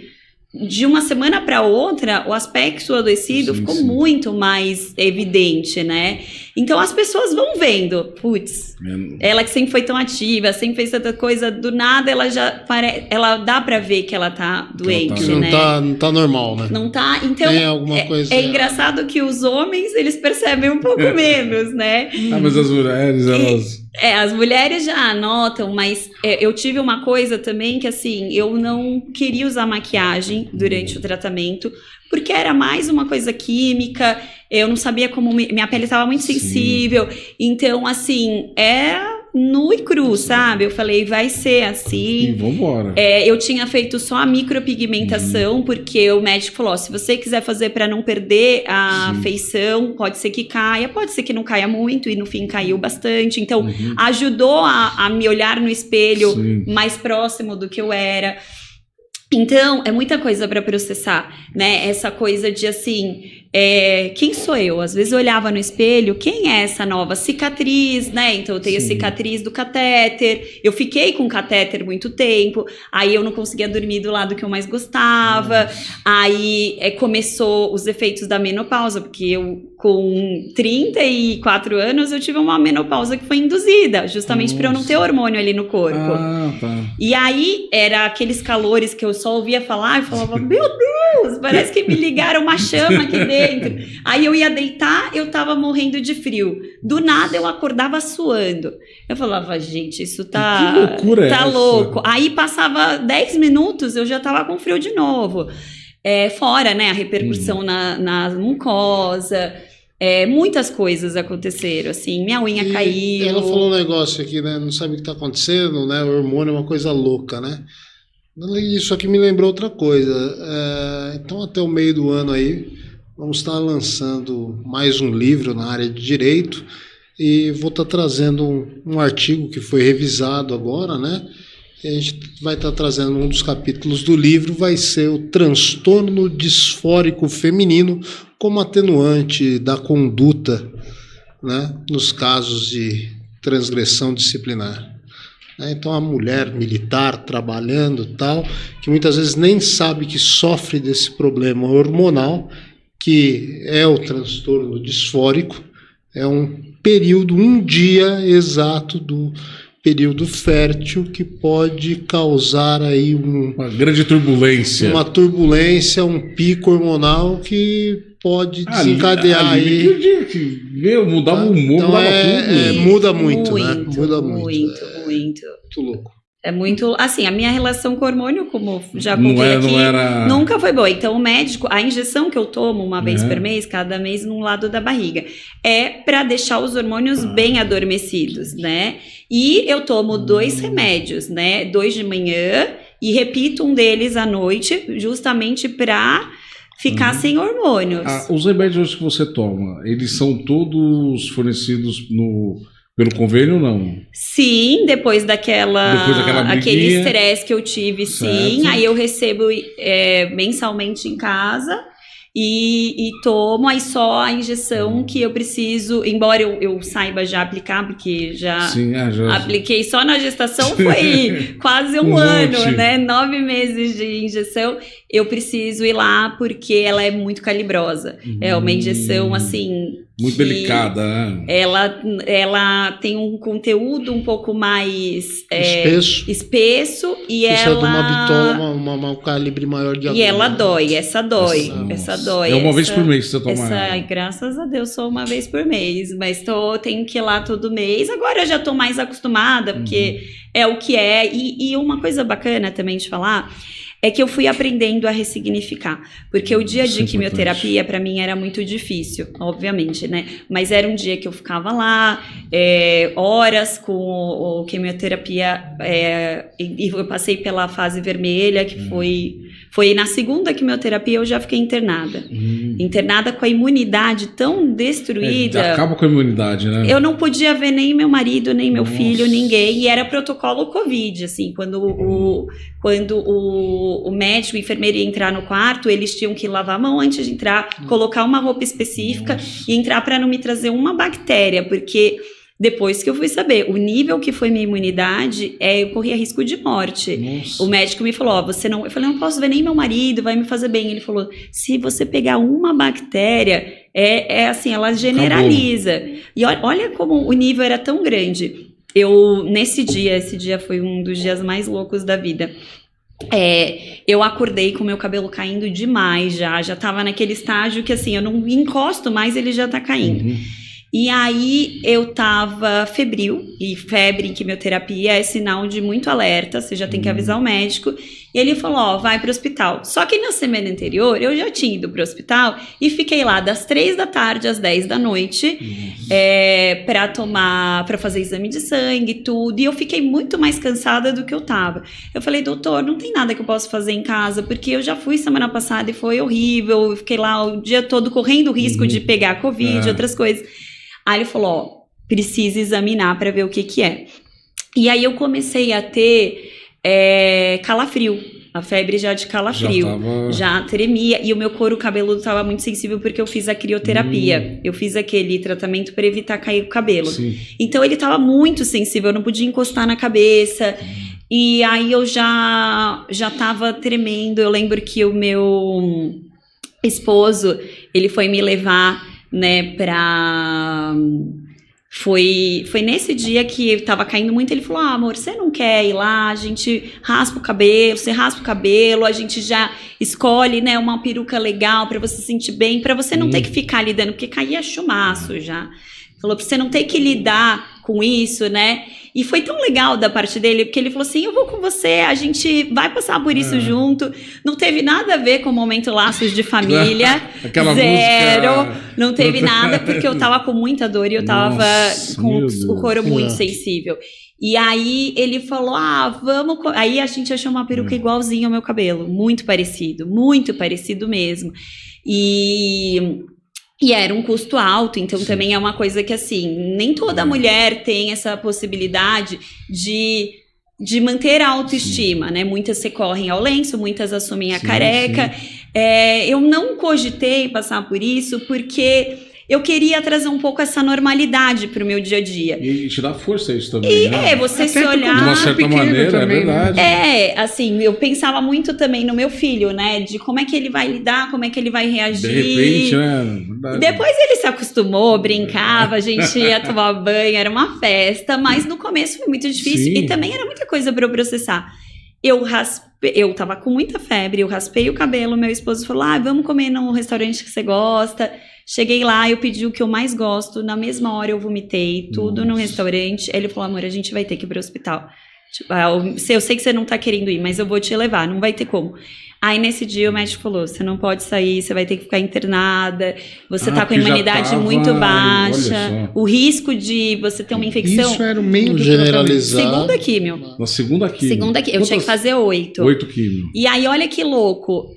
de uma semana para outra, o aspecto adoecido ficou muito mais evidente, né? Então, as pessoas vão vendo, putz, ela que sempre foi tão ativa, sempre fez tanta coisa, do nada ela dá para ver que ela tá doente, né? Não tá normal, né? Não tá, então tem alguma coisa... é engraçado que os homens, eles percebem um pouco menos, né? Mas as mulheres, elas... as mulheres já notam, mas eu tive uma coisa também que, assim, eu não queria usar maquiagem durante o tratamento, porque era mais uma coisa química, eu não sabia como... Minha pele estava muito sensível, então, assim, nu e cru, sabe? Eu falei, vai ser assim. E vambora. Eu tinha feito só a micropigmentação, porque o médico falou, se você quiser fazer para não perder a feição, pode ser que caia, pode ser que não caia muito, e no fim caiu bastante. Então, ajudou a me olhar no espelho mais próximo do que eu era. Então, é muita coisa para processar, né? Essa coisa de, assim, quem sou eu? Às vezes eu olhava no espelho, quem é essa nova cicatriz, né? Então, eu tenho a cicatriz do catéter, eu fiquei com catéter muito tempo, aí eu não conseguia dormir do lado que eu mais gostava, aí começou os efeitos da menopausa, porque eu, com 34 anos, eu tive uma menopausa que foi induzida, justamente para eu não ter hormônio ali no corpo. E aí, era aqueles calores que eu só ouvia falar e falava, meu Deus, parece que me ligaram uma chama aqui dentro. Aí eu ia deitar, eu tava morrendo de frio. Do nada eu acordava suando. Eu falava, gente, isso tá, que loucura tá louco. Aí passava 10 minutos, eu já tava com frio de novo. Fora, né, a repercussão na mucosa. Muitas coisas aconteceram, assim, minha unha caiu. Ela falou um negócio aqui, né? Não sabe o que tá acontecendo, né? O hormônio é uma coisa louca, né? Isso aqui me lembrou outra coisa. Então, até o meio do ano aí, vamos estar lançando mais um livro na área de direito e vou estar trazendo um artigo que foi revisado agora, né? E a gente vai estar trazendo um dos capítulos do livro, vai ser o transtorno disfórico feminino como atenuante da conduta, né? Nos casos de transgressão disciplinar. Então a mulher militar trabalhando tal, que muitas vezes nem sabe que sofre desse problema hormonal, que é o transtorno disfórico, é um dia exato do período fértil que pode causar aí uma grande turbulência. Uma turbulência, um pico hormonal que pode desencadear aí. Mudava o humor, então mudava tudo. Muda muito, né? Muda muito. Muito. Muito louco. É muito, assim, a minha relação com o hormônio, como já Não contei aqui, não era... nunca foi boa. Então, o médico, a injeção que eu tomo uma vez por mês, cada mês num lado da barriga, é para deixar os hormônios bem adormecidos, né? E eu tomo 2 remédios, né? 2 de manhã e repito um deles à noite, justamente para ficar sem hormônios. Os remédios que você toma, eles são todos fornecidos pelo convênio ou não? Sim, depois aquele estresse que eu tive, sim. Certo. Aí eu recebo mensalmente em casa e tomo aí só a injeção que eu preciso, embora eu saiba já aplicar, porque já apliquei só na gestação, foi quase um ano, né? 9 meses de injeção. Eu preciso ir lá porque ela é muito calibrosa. É uma injeção, assim... Muito delicada, né? Ela tem um conteúdo um pouco mais espesso e precisa ela... de uma bitola, um calibre maior de agulha. E ela dói, essa dói. É uma vez por mês que você toma ela. Graças a Deus, só uma vez por mês. Mas tenho que ir lá todo mês. Agora eu já tô mais acostumada, porque é o que é. E uma coisa bacana também de falar... é que eu fui aprendendo a ressignificar, porque o dia de quimioterapia para mim era muito difícil, obviamente, né? Mas era um dia que eu ficava lá, horas com quimioterapia, e eu passei pela fase vermelha, que foi na segunda quimioterapia eu já fiquei internada. Internada com a imunidade tão destruída. Acaba com a imunidade, né? Eu não podia ver nem meu marido, nem meu filho, ninguém, e era protocolo Covid, assim, quando o médico, o enfermeiro ia entrar no quarto, eles tinham que lavar a mão antes de entrar, colocar uma roupa específica e entrar para não me trazer uma bactéria, porque depois que eu fui saber o nível que foi minha imunidade, eu corria risco de morte. Nossa. O médico me falou, você não... Eu falei, não posso ver nem meu marido, vai me fazer bem. Ele falou, se você pegar uma bactéria, assim, ela generaliza. Acabou. E olha como o nível era tão grande. Esse dia foi um dos dias mais loucos da vida. Eu acordei com meu cabelo caindo demais já tava naquele estágio que assim, eu não encosto mais, ele já tá caindo. E aí eu tava febril, e febre em quimioterapia é sinal de muito alerta, você já tem que avisar o médico. E ele falou, vai pro hospital. Só que na semana anterior eu já tinha ido pro hospital e fiquei lá das 3 da tarde às 10 da noite pra fazer exame de sangue e tudo. E eu fiquei muito mais cansada do que eu tava. Eu falei, doutor, não tem nada que eu possa fazer em casa, porque eu já fui semana passada e foi horrível. Eu fiquei lá o dia todo correndo o risco de pegar Covid e outras coisas. Aí ele falou, precisa examinar pra ver o que é. E aí eu comecei a ter... calafrio, a febre já de calafrio, já tremia, e o meu couro cabeludo estava muito sensível porque eu fiz a crioterapia, eu fiz aquele tratamento para evitar cair o cabelo. Sim. Então ele estava muito sensível, eu não podia encostar na cabeça, e aí eu já estava tremendo. Eu lembro que o meu esposo, ele foi me levar, né, Foi nesse dia que tava caindo muito, ele falou, amor, você não quer ir lá, a gente raspa o cabelo, você raspa o cabelo, a gente já escolhe, né, uma peruca legal pra você se sentir bem, pra você não ter que ficar lidando, porque caía chumaço já. Falou pra você não ter que lidar com isso, né? E foi tão legal da parte dele, porque ele falou assim, eu vou com você, a gente vai passar por isso junto. Não teve nada a ver com o momento laços de família. Aquela zero. Música... Não teve nada, porque eu tava com muita dor e eu tava com o couro muito sensível. E aí ele falou, vamos... Aí a gente achou uma peruca igualzinha ao meu cabelo. Muito parecido mesmo. E era um custo alto, então também é uma coisa que, assim, nem toda mulher tem essa possibilidade de manter a autoestima, né? Muitas recorrem ao lenço, muitas assumem a careca. Eu não cogitei passar por isso, porque eu queria trazer um pouco essa normalidade pro meu dia a dia. E te dá força isso também, né? Você Até se porque olhar... De uma certa pequeno maneira, também, é verdade. assim, eu pensava muito também no meu filho, né? De como é que ele vai lidar, como é que ele vai reagir. De repente, né? Verdade. Depois ele se acostumou, brincava, a gente ia tomar banho, era uma festa, mas no começo foi muito difícil Sim. e também era muita coisa para eu processar. Eu tava com muita febre, eu raspei o cabelo, meu esposo falou, vamos comer num restaurante que você gosta. Cheguei lá, eu pedi o que eu mais gosto, na mesma hora eu vomitei, tudo no restaurante. Ele falou, amor, a gente vai ter que ir pro hospital. Tipo, eu sei que você não tá querendo ir, mas eu vou te levar, não vai ter como. Aí nesse dia o médico falou, você não pode sair, você vai ter que ficar internada, você tá com a porque já imunidade tava, muito olha baixa, só. o risco de você ter uma infecção... Isso era o meio do Generalizar. Segunda químio. Na segunda químio. Eu tinha que fazer 8. 8 químio. E aí, olha que louco,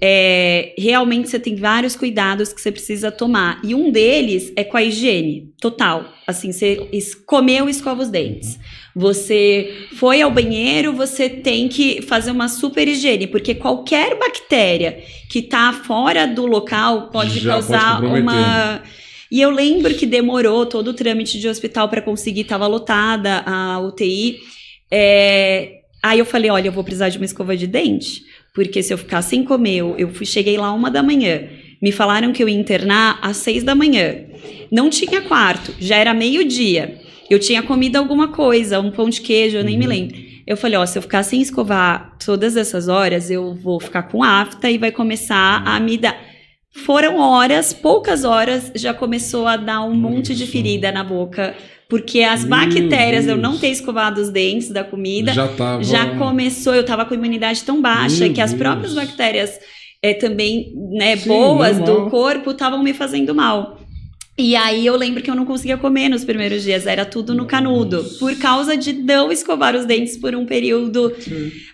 realmente você tem vários cuidados que você precisa tomar. E um deles é com a higiene total. Assim, você comeu, escova os dentes. Você foi ao banheiro, você tem que fazer uma super higiene, porque qualquer bactéria que tá fora do local pode Já causar pode uma... E eu lembro que demorou todo o trâmite de hospital para conseguir, estava lotada a UTI. Aí eu falei, olha, eu vou precisar de uma escova de dente, porque se eu ficar sem comer, cheguei lá 1h, me falaram que eu ia internar às 6h. Não tinha quarto, já era meio-dia. Eu tinha comido alguma coisa, um pão de queijo, eu nem me lembro. Eu falei, se eu ficar sem escovar todas essas horas, eu vou ficar com afta e vai começar a me dar... Foram horas, poucas horas, já começou a dar um monte de ferida na boca, porque as bactérias, eu não ter escovado os dentes da comida, já começou, eu tava com a imunidade tão baixa que as próprias bactérias também, né, boas do corpo estavam me fazendo mal. E aí eu lembro que eu não conseguia comer nos primeiros dias, era tudo no canudo, por causa de não escovar os dentes por um período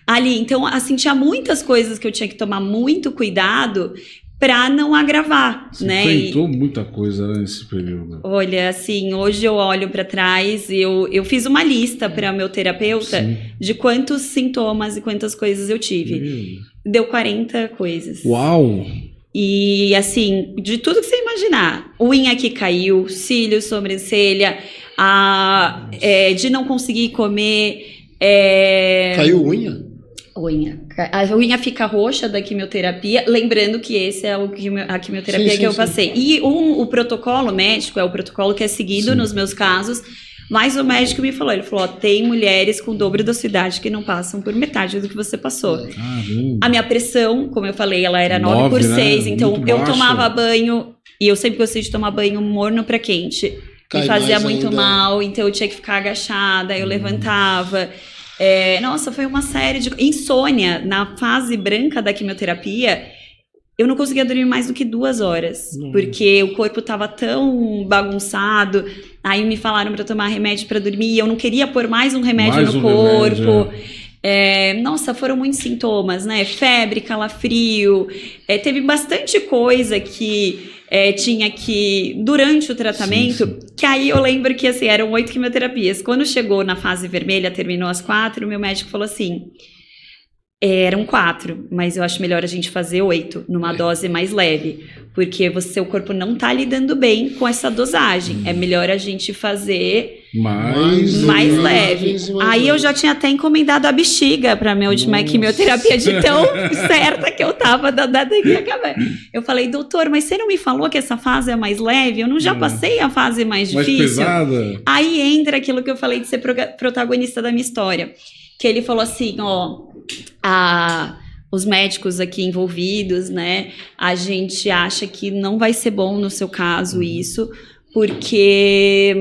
ali. Então, assim, tinha muitas coisas que eu tinha que tomar muito cuidado para não agravar, Você né? enfrentou muita coisa nesse período. Olha, assim, hoje eu olho para trás, eu fiz uma lista para meu terapeuta de quantos sintomas e quantas coisas eu tive. Deu 40 coisas. Uau! E assim, de tudo que você imaginar, unha que caiu, cílios, sobrancelha, de não conseguir comer. Caiu unha? Unha. A unha fica roxa da quimioterapia, lembrando que esse é a quimioterapia que eu passei. E o protocolo médico é o protocolo que é seguido nos meus casos, mas o médico me falou, ele falou, tem mulheres com o dobro da sua idade que não passam por metade do que você passou. A minha pressão, como eu falei, ela era 9/6, então muito eu baixa. Tomava banho, e eu sempre gostei de tomar banho morno pra quente. Me fazia muito mal, então eu tinha que ficar agachada, eu levantava... nossa, foi uma série de... Insônia, na fase branca da quimioterapia, eu não conseguia dormir mais do que 2 horas, porque o corpo estava tão bagunçado, aí me falaram para tomar remédio para dormir, e eu não queria pôr mais um remédio no corpo. Nossa, foram muitos sintomas, né? Febre, calafrio, teve bastante coisa que... tinha que, durante o tratamento, que aí eu lembro que assim, eram 8 quimioterapias. Quando chegou na fase vermelha, terminou as 4, o meu médico falou assim, eram 4, mas eu acho melhor a gente fazer 8, numa dose mais leve, porque seu corpo não tá lidando bem com essa dosagem. É melhor a gente fazer mais leve. Aí eu já tinha até encomendado a bexiga pra minha última quimioterapia, de tão certa que eu tava da data que ia acabar. Eu falei, doutor, mas você não me falou que essa fase é mais leve? Eu não já passei a fase mais difícil? Mais pesada. Aí entra aquilo que eu falei de ser protagonista da minha história. Que ele falou assim, os médicos aqui envolvidos, né? A gente acha que não vai ser bom no seu caso isso, porque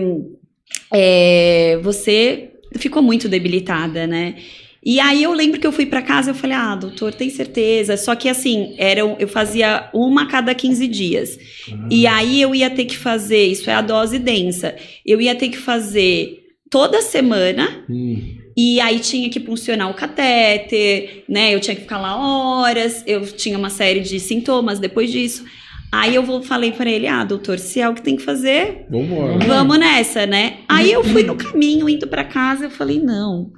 você ficou muito debilitada, né? E aí eu lembro que eu fui pra casa e eu falei, doutor, tem certeza? Só que assim, eu fazia uma a cada 15 dias. E aí eu ia ter que fazer, isso é a dose densa, eu ia ter que fazer toda semana... E aí tinha que puncionar o catéter, né? Eu tinha que ficar lá horas, eu tinha uma série de sintomas depois disso. Aí eu falei para ele, doutor, se é o que tem que fazer, vamos nessa, né? Aí eu fui no caminho, indo para casa, eu falei, não,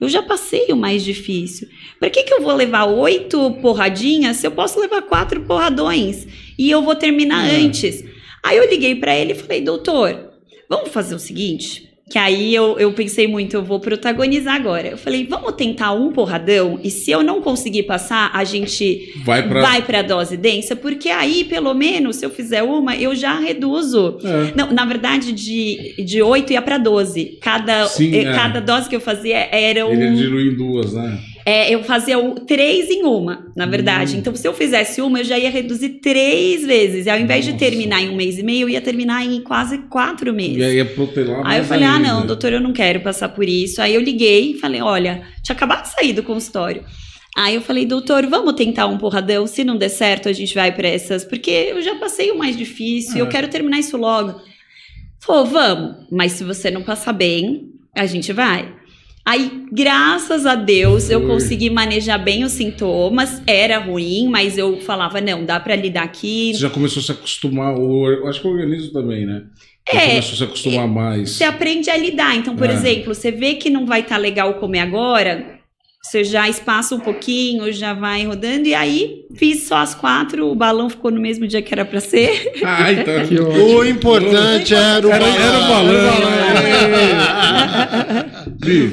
eu já passei o mais difícil. Para que eu vou levar 8 porradinhas se eu posso levar 4 porradões? E eu vou terminar antes. Aí eu liguei para ele e falei, doutor, vamos fazer o seguinte... Que aí eu pensei muito, eu vou protagonizar agora. Eu falei, vamos tentar um porradão? E se eu não conseguir passar, a gente vai pra dose densa? Porque aí, pelo menos, se eu fizer uma, eu já reduzo. Não, na verdade, de 8 ia pra 12. Cada dose que eu fazia era um... Ele diluiu em 2, né? Eu fazia 3 em uma, na verdade. Então, se eu fizesse uma, eu já ia reduzir 3 vezes. E ao invés de terminar em 1 mês e meio, eu ia terminar em quase 4 meses. E aí ia protelar. Aí eu falei, não, doutor, eu não quero passar por isso. Aí eu liguei e falei, olha, tinha acabado de sair do consultório. Aí eu falei, doutor, vamos tentar um porradão? Se não der certo, a gente vai pra essas. Porque eu já passei o mais difícil, eu quero terminar isso logo. Falou, vamos. Mas se você não passar bem, a gente vai. Aí, graças a Deus, eu consegui manejar bem os sintomas. Era ruim, mas eu falava, não, dá pra lidar aqui. Você já começou a se acostumar, acho que o organismo também, né? Você começou a se acostumar mais. Você aprende a lidar. Então, por exemplo, você vê que não vai estar legal comer agora, você já espaça um pouquinho, já vai rodando. E aí, fiz só as 4, o balão ficou no mesmo dia que era pra ser. Então. O importante era o balão. Era o balão.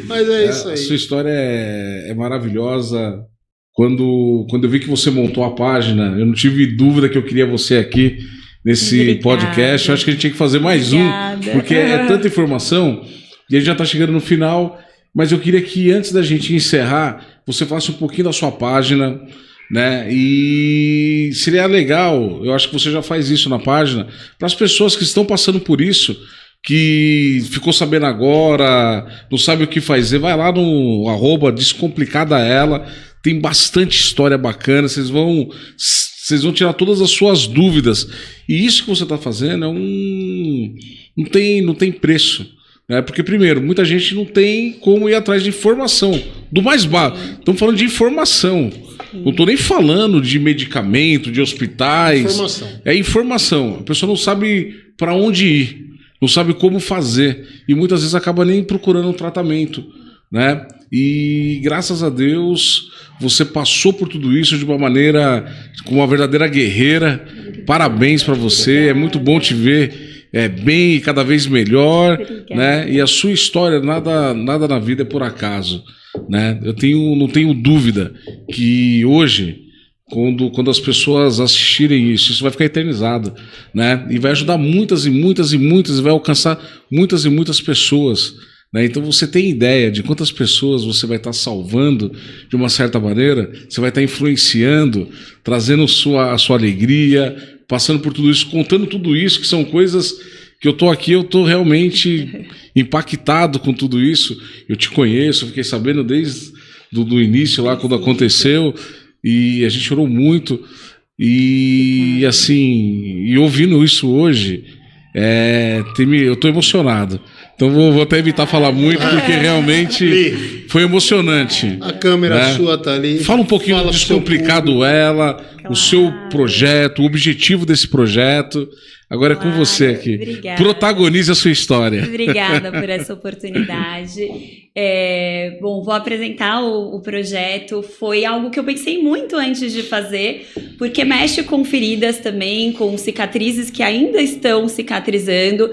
Mas é isso aí. A sua história é maravilhosa. Quando eu vi que você montou a página, eu não tive dúvida que eu queria você aqui nesse podcast. Eu acho que a gente tinha que fazer mais um, porque é tanta informação e a gente já está chegando no final. Mas eu queria que antes da gente encerrar, você falasse um pouquinho da sua página, né? E seria legal, eu acho que você já faz isso na página, para as pessoas que estão passando por isso, que ficou sabendo agora, não sabe o que fazer, vai lá no @descomplicadaela, tem bastante história bacana, vocês vão tirar todas as suas dúvidas. E isso que você está fazendo não tem preço. Porque, primeiro, muita gente não tem como ir atrás de informação. Do mais básico. Estamos falando de informação. Não estou nem falando de medicamento, de hospitais. Informação. É informação. A pessoa não sabe para onde ir, não sabe como fazer. E muitas vezes acaba nem procurando um tratamento. Né? E graças a Deus você passou por tudo isso de uma maneira, como uma verdadeira guerreira. Parabéns para você. É muito bom te ver bem e cada vez melhor, né? E a sua história, nada na vida é por acaso, né? Não tenho dúvida que hoje, quando as pessoas assistirem isso vai ficar eternizado, né? E vai ajudar muitas e muitas e muitas, e vai alcançar muitas e muitas pessoas, né? Então você tem ideia de quantas pessoas você vai estar salvando de uma certa maneira, você vai estar influenciando, trazendo a sua alegria, passando por tudo isso, contando tudo isso, que são coisas que eu tô realmente impactado com tudo isso. Eu te conheço, eu fiquei sabendo desde do início lá, quando aconteceu, e a gente chorou muito, e assim, e ouvindo isso hoje, eu tô emocionado. Então vou até evitar falar muito, porque realmente foi emocionante. A câmera sua tá ali. Fala um pouquinho do Descomplicado Ela, o seu projeto, o objetivo desse projeto. Agora é com você aqui. Obrigada. Protagonize a sua história. Obrigada por essa oportunidade. Bom, vou apresentar o projeto. Foi algo que eu pensei muito antes de fazer, porque mexe com feridas também, com cicatrizes que ainda estão cicatrizando.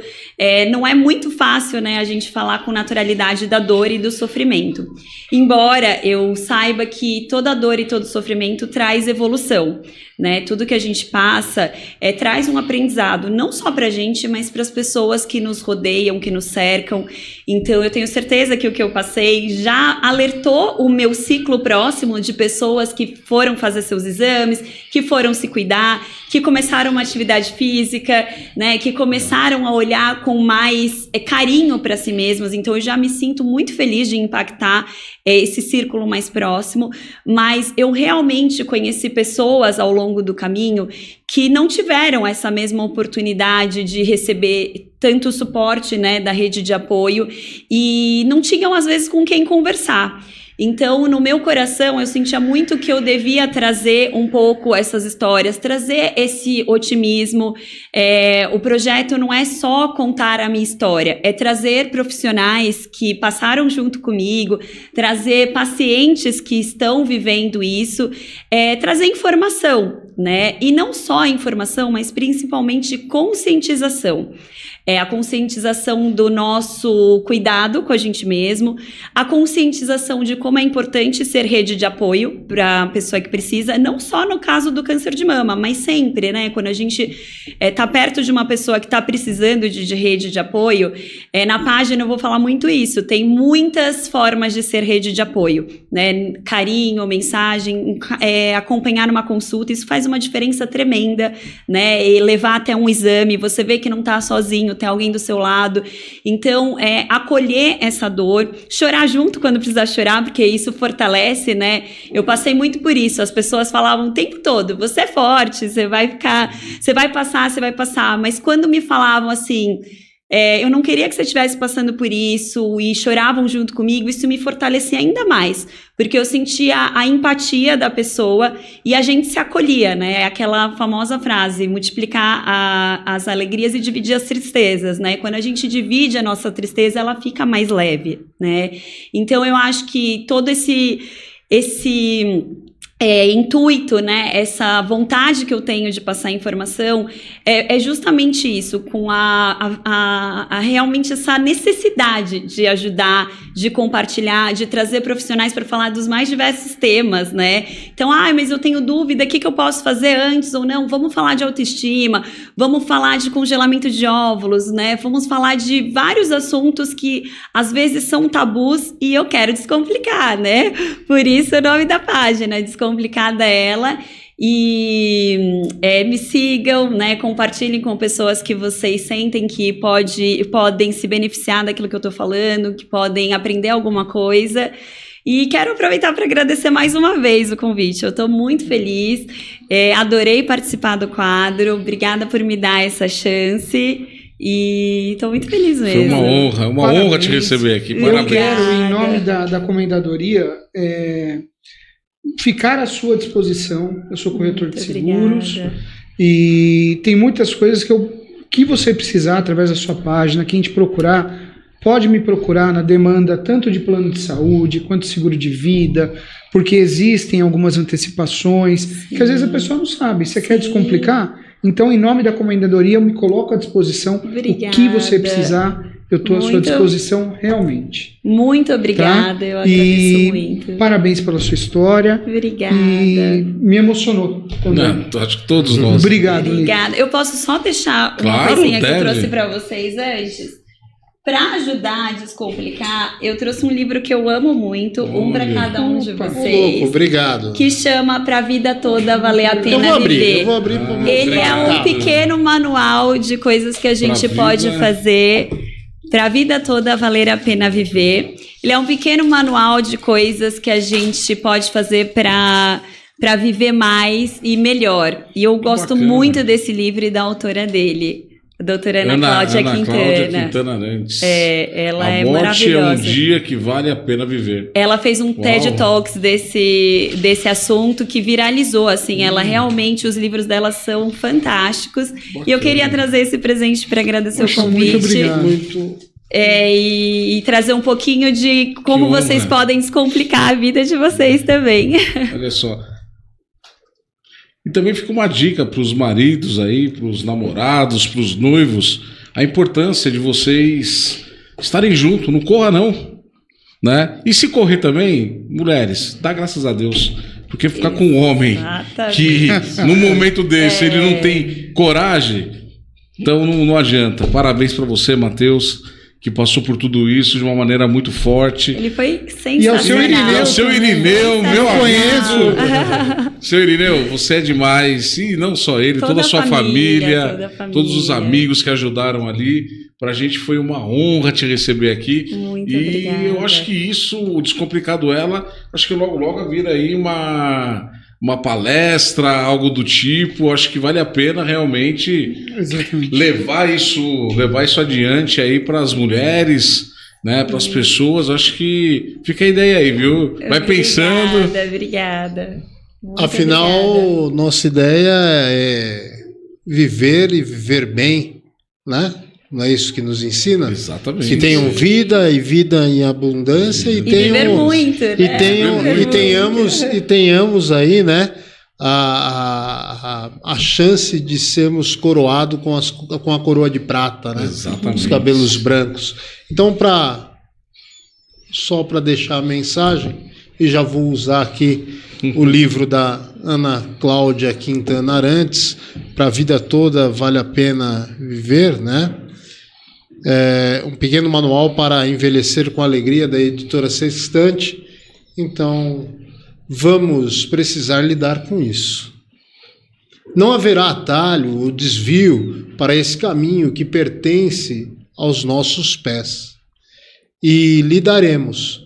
Não é muito fácil, né, a gente falar com naturalidade da dor e do sofrimento. Embora eu saiba que toda dor e todo sofrimento traz evolução, né? Tudo que a gente passa traz um aprendizado, não só para a gente, mas para as pessoas que nos rodeiam, que nos cercam. Então eu tenho certeza que o que eu passei já alertou o meu ciclo próximo de pessoas que foram fazer seus exames, que foram se cuidar, que começaram uma atividade física, né? Que começaram a olhar com mais carinho para si mesmos. Então eu já me sinto muito feliz de impactar esse círculo mais próximo, mas eu realmente conheci pessoas ao longo do caminho que não tiveram essa mesma oportunidade de receber tanto suporte, né, da rede de apoio, e não tinham às vezes com quem conversar. Então, no meu coração, eu sentia muito que eu devia trazer um pouco essas histórias, trazer esse otimismo. O projeto não é só contar a minha história, é trazer profissionais que passaram junto comigo, trazer pacientes que estão vivendo isso, trazer informação, né? E não só informação, mas principalmente conscientização. A conscientização do nosso cuidado com a gente mesmo, a conscientização de como é importante ser rede de apoio para a pessoa que precisa, não só no caso do câncer de mama, mas sempre, né? Quando a gente está perto de uma pessoa que está precisando de rede de apoio, na página eu vou falar muito isso, tem muitas formas de ser rede de apoio, né? Carinho, mensagem, acompanhar uma consulta, isso faz uma diferença tremenda, né? E levar até um exame, você vê que não está sozinho, tem alguém do seu lado. Então, acolher essa dor, chorar junto quando precisar chorar, porque isso fortalece, né? Eu passei muito por isso. As pessoas falavam o tempo todo, você é forte, você vai passar. Mas quando me falavam assim, eu não queria que você estivesse passando por isso, e choravam junto comigo, isso me fortalecia ainda mais, porque eu sentia a empatia da pessoa e a gente se acolhia, né? Aquela famosa frase, multiplicar as alegrias e dividir as tristezas, né? Quando a gente divide a nossa tristeza, ela fica mais leve, né? Então, eu acho que todo esse intuito, né, essa vontade que eu tenho de passar informação é justamente isso, com realmente essa necessidade de ajudar, de compartilhar, de trazer profissionais para falar dos mais diversos temas, né? Então, mas eu tenho dúvida, o que eu posso fazer antes ou não? Vamos falar de autoestima, vamos falar de congelamento de óvulos, né? Vamos falar de vários assuntos que às vezes são tabus e eu quero descomplicar, né? Por isso o nome da página, Descomplicada Ela. E me sigam, né? Compartilhem com pessoas que vocês sentem que podem se beneficiar daquilo que eu tô falando, que podem aprender alguma coisa. E quero aproveitar para agradecer mais uma vez o convite. Eu estou muito feliz, adorei participar do quadro, obrigada por me dar essa chance. E estou muito feliz mesmo. Foi uma honra te receber aqui. Parabéns. Eu quero, em nome da Comendadoria, ficar à sua disposição. Eu sou corretor de seguros. Obrigada. E tem muitas coisas que você precisar através da sua página, quem te procurar, pode me procurar na demanda tanto de plano de saúde quanto seguro de vida, porque existem algumas antecipações que às vezes a pessoa não sabe. Você quer descomplicar? Então, em nome da Comendadoria, eu me coloco à disposição. Obrigada. O que você precisar, eu estou à sua disposição realmente. Muito obrigada, tá? Eu agradeço muito. Parabéns pela sua história. Obrigada. E me emocionou também. Acho que todos nós. Obrigado. Obrigada. Eu posso só deixar uma coisinha que eu trouxe para vocês antes? Para ajudar a descomplicar, eu trouxe um livro que eu amo muito, um para cada um de vocês. Obrigado. Que chama Pra Vida Toda Valer a Pena Viver. Eu vou abrir. Ele é um pequeno manual de coisas que a gente pode fazer para a vida toda valer a pena viver. Ele é um pequeno manual de coisas que a gente pode fazer para viver mais e melhor. E eu gosto muito desse livro e da autora dele. A doutora Ana Cláudia Quintana Arantes. Ela é maravilhosa. A morte é um dia que vale a pena viver. Ela fez um TED Talks desse assunto que viralizou, assim. Ela realmente, os livros dela são fantásticos. Bacana. E eu queria trazer esse presente para agradecer o convite. Muito obrigado. E trazer um pouquinho de como vocês podem descomplicar a vida de vocês também. Olha só. E também fica uma dica para os maridos aí, para os namorados, para os noivos, a importância de vocês estarem juntos, não corra não, né? E se correr também, mulheres, dá graças a Deus, porque ficar com um homem que num momento desse ele não tem coragem, então não adianta. Parabéns para você, Matheus, que passou por tudo isso de uma maneira muito forte. Ele foi sensacional. E ao seu Irineu, meu amigo. Seu Irineu, você é demais. E não só ele, toda a sua família, todos os amigos que ajudaram ali. Pra gente foi uma honra te receber aqui. Muito obrigada. E eu acho que isso, o Descomplicado Ela, acho que logo vira aí uma palestra, algo do tipo. Acho que vale a pena realmente levar isso adiante aí para as mulheres né, para as pessoas. Acho que fica a ideia aí, viu? Vai pensando. Obrigada. Muito Afinal, obrigada. nossa ideia é viver e viver bem, né? Não é isso que nos ensina? Exatamente. Que tenham vida e vida em abundância e viver muito, né? e tenhamos aí, né, a chance de sermos coroados com a coroa de prata, né? Exatamente. Os cabelos brancos. Então, só para deixar a mensagem, e já vou usar aqui o livro da Ana Cláudia Quintana Arantes, para a vida toda vale a pena viver, né? Um pequeno manual para envelhecer com alegria, da editora Sextante. Então, vamos precisar lidar com isso. Não haverá atalho ou desvio para esse caminho que pertence aos nossos pés. E lidaremos,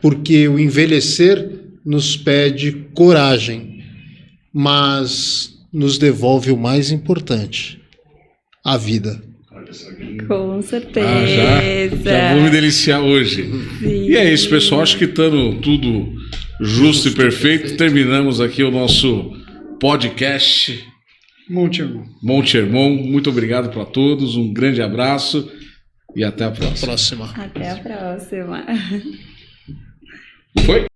porque o envelhecer nos pede coragem, mas nos devolve o mais importante, a vida. Com certeza. Já vou me deliciar hoje. Sim. E é isso, pessoal. Acho que estando tudo justo e perfeito, terminamos aqui o nosso podcast Monte Irmão. Monte Hermon. Muito obrigado para todos, um grande abraço e até a próxima. Próxima. Até a próxima. Foi?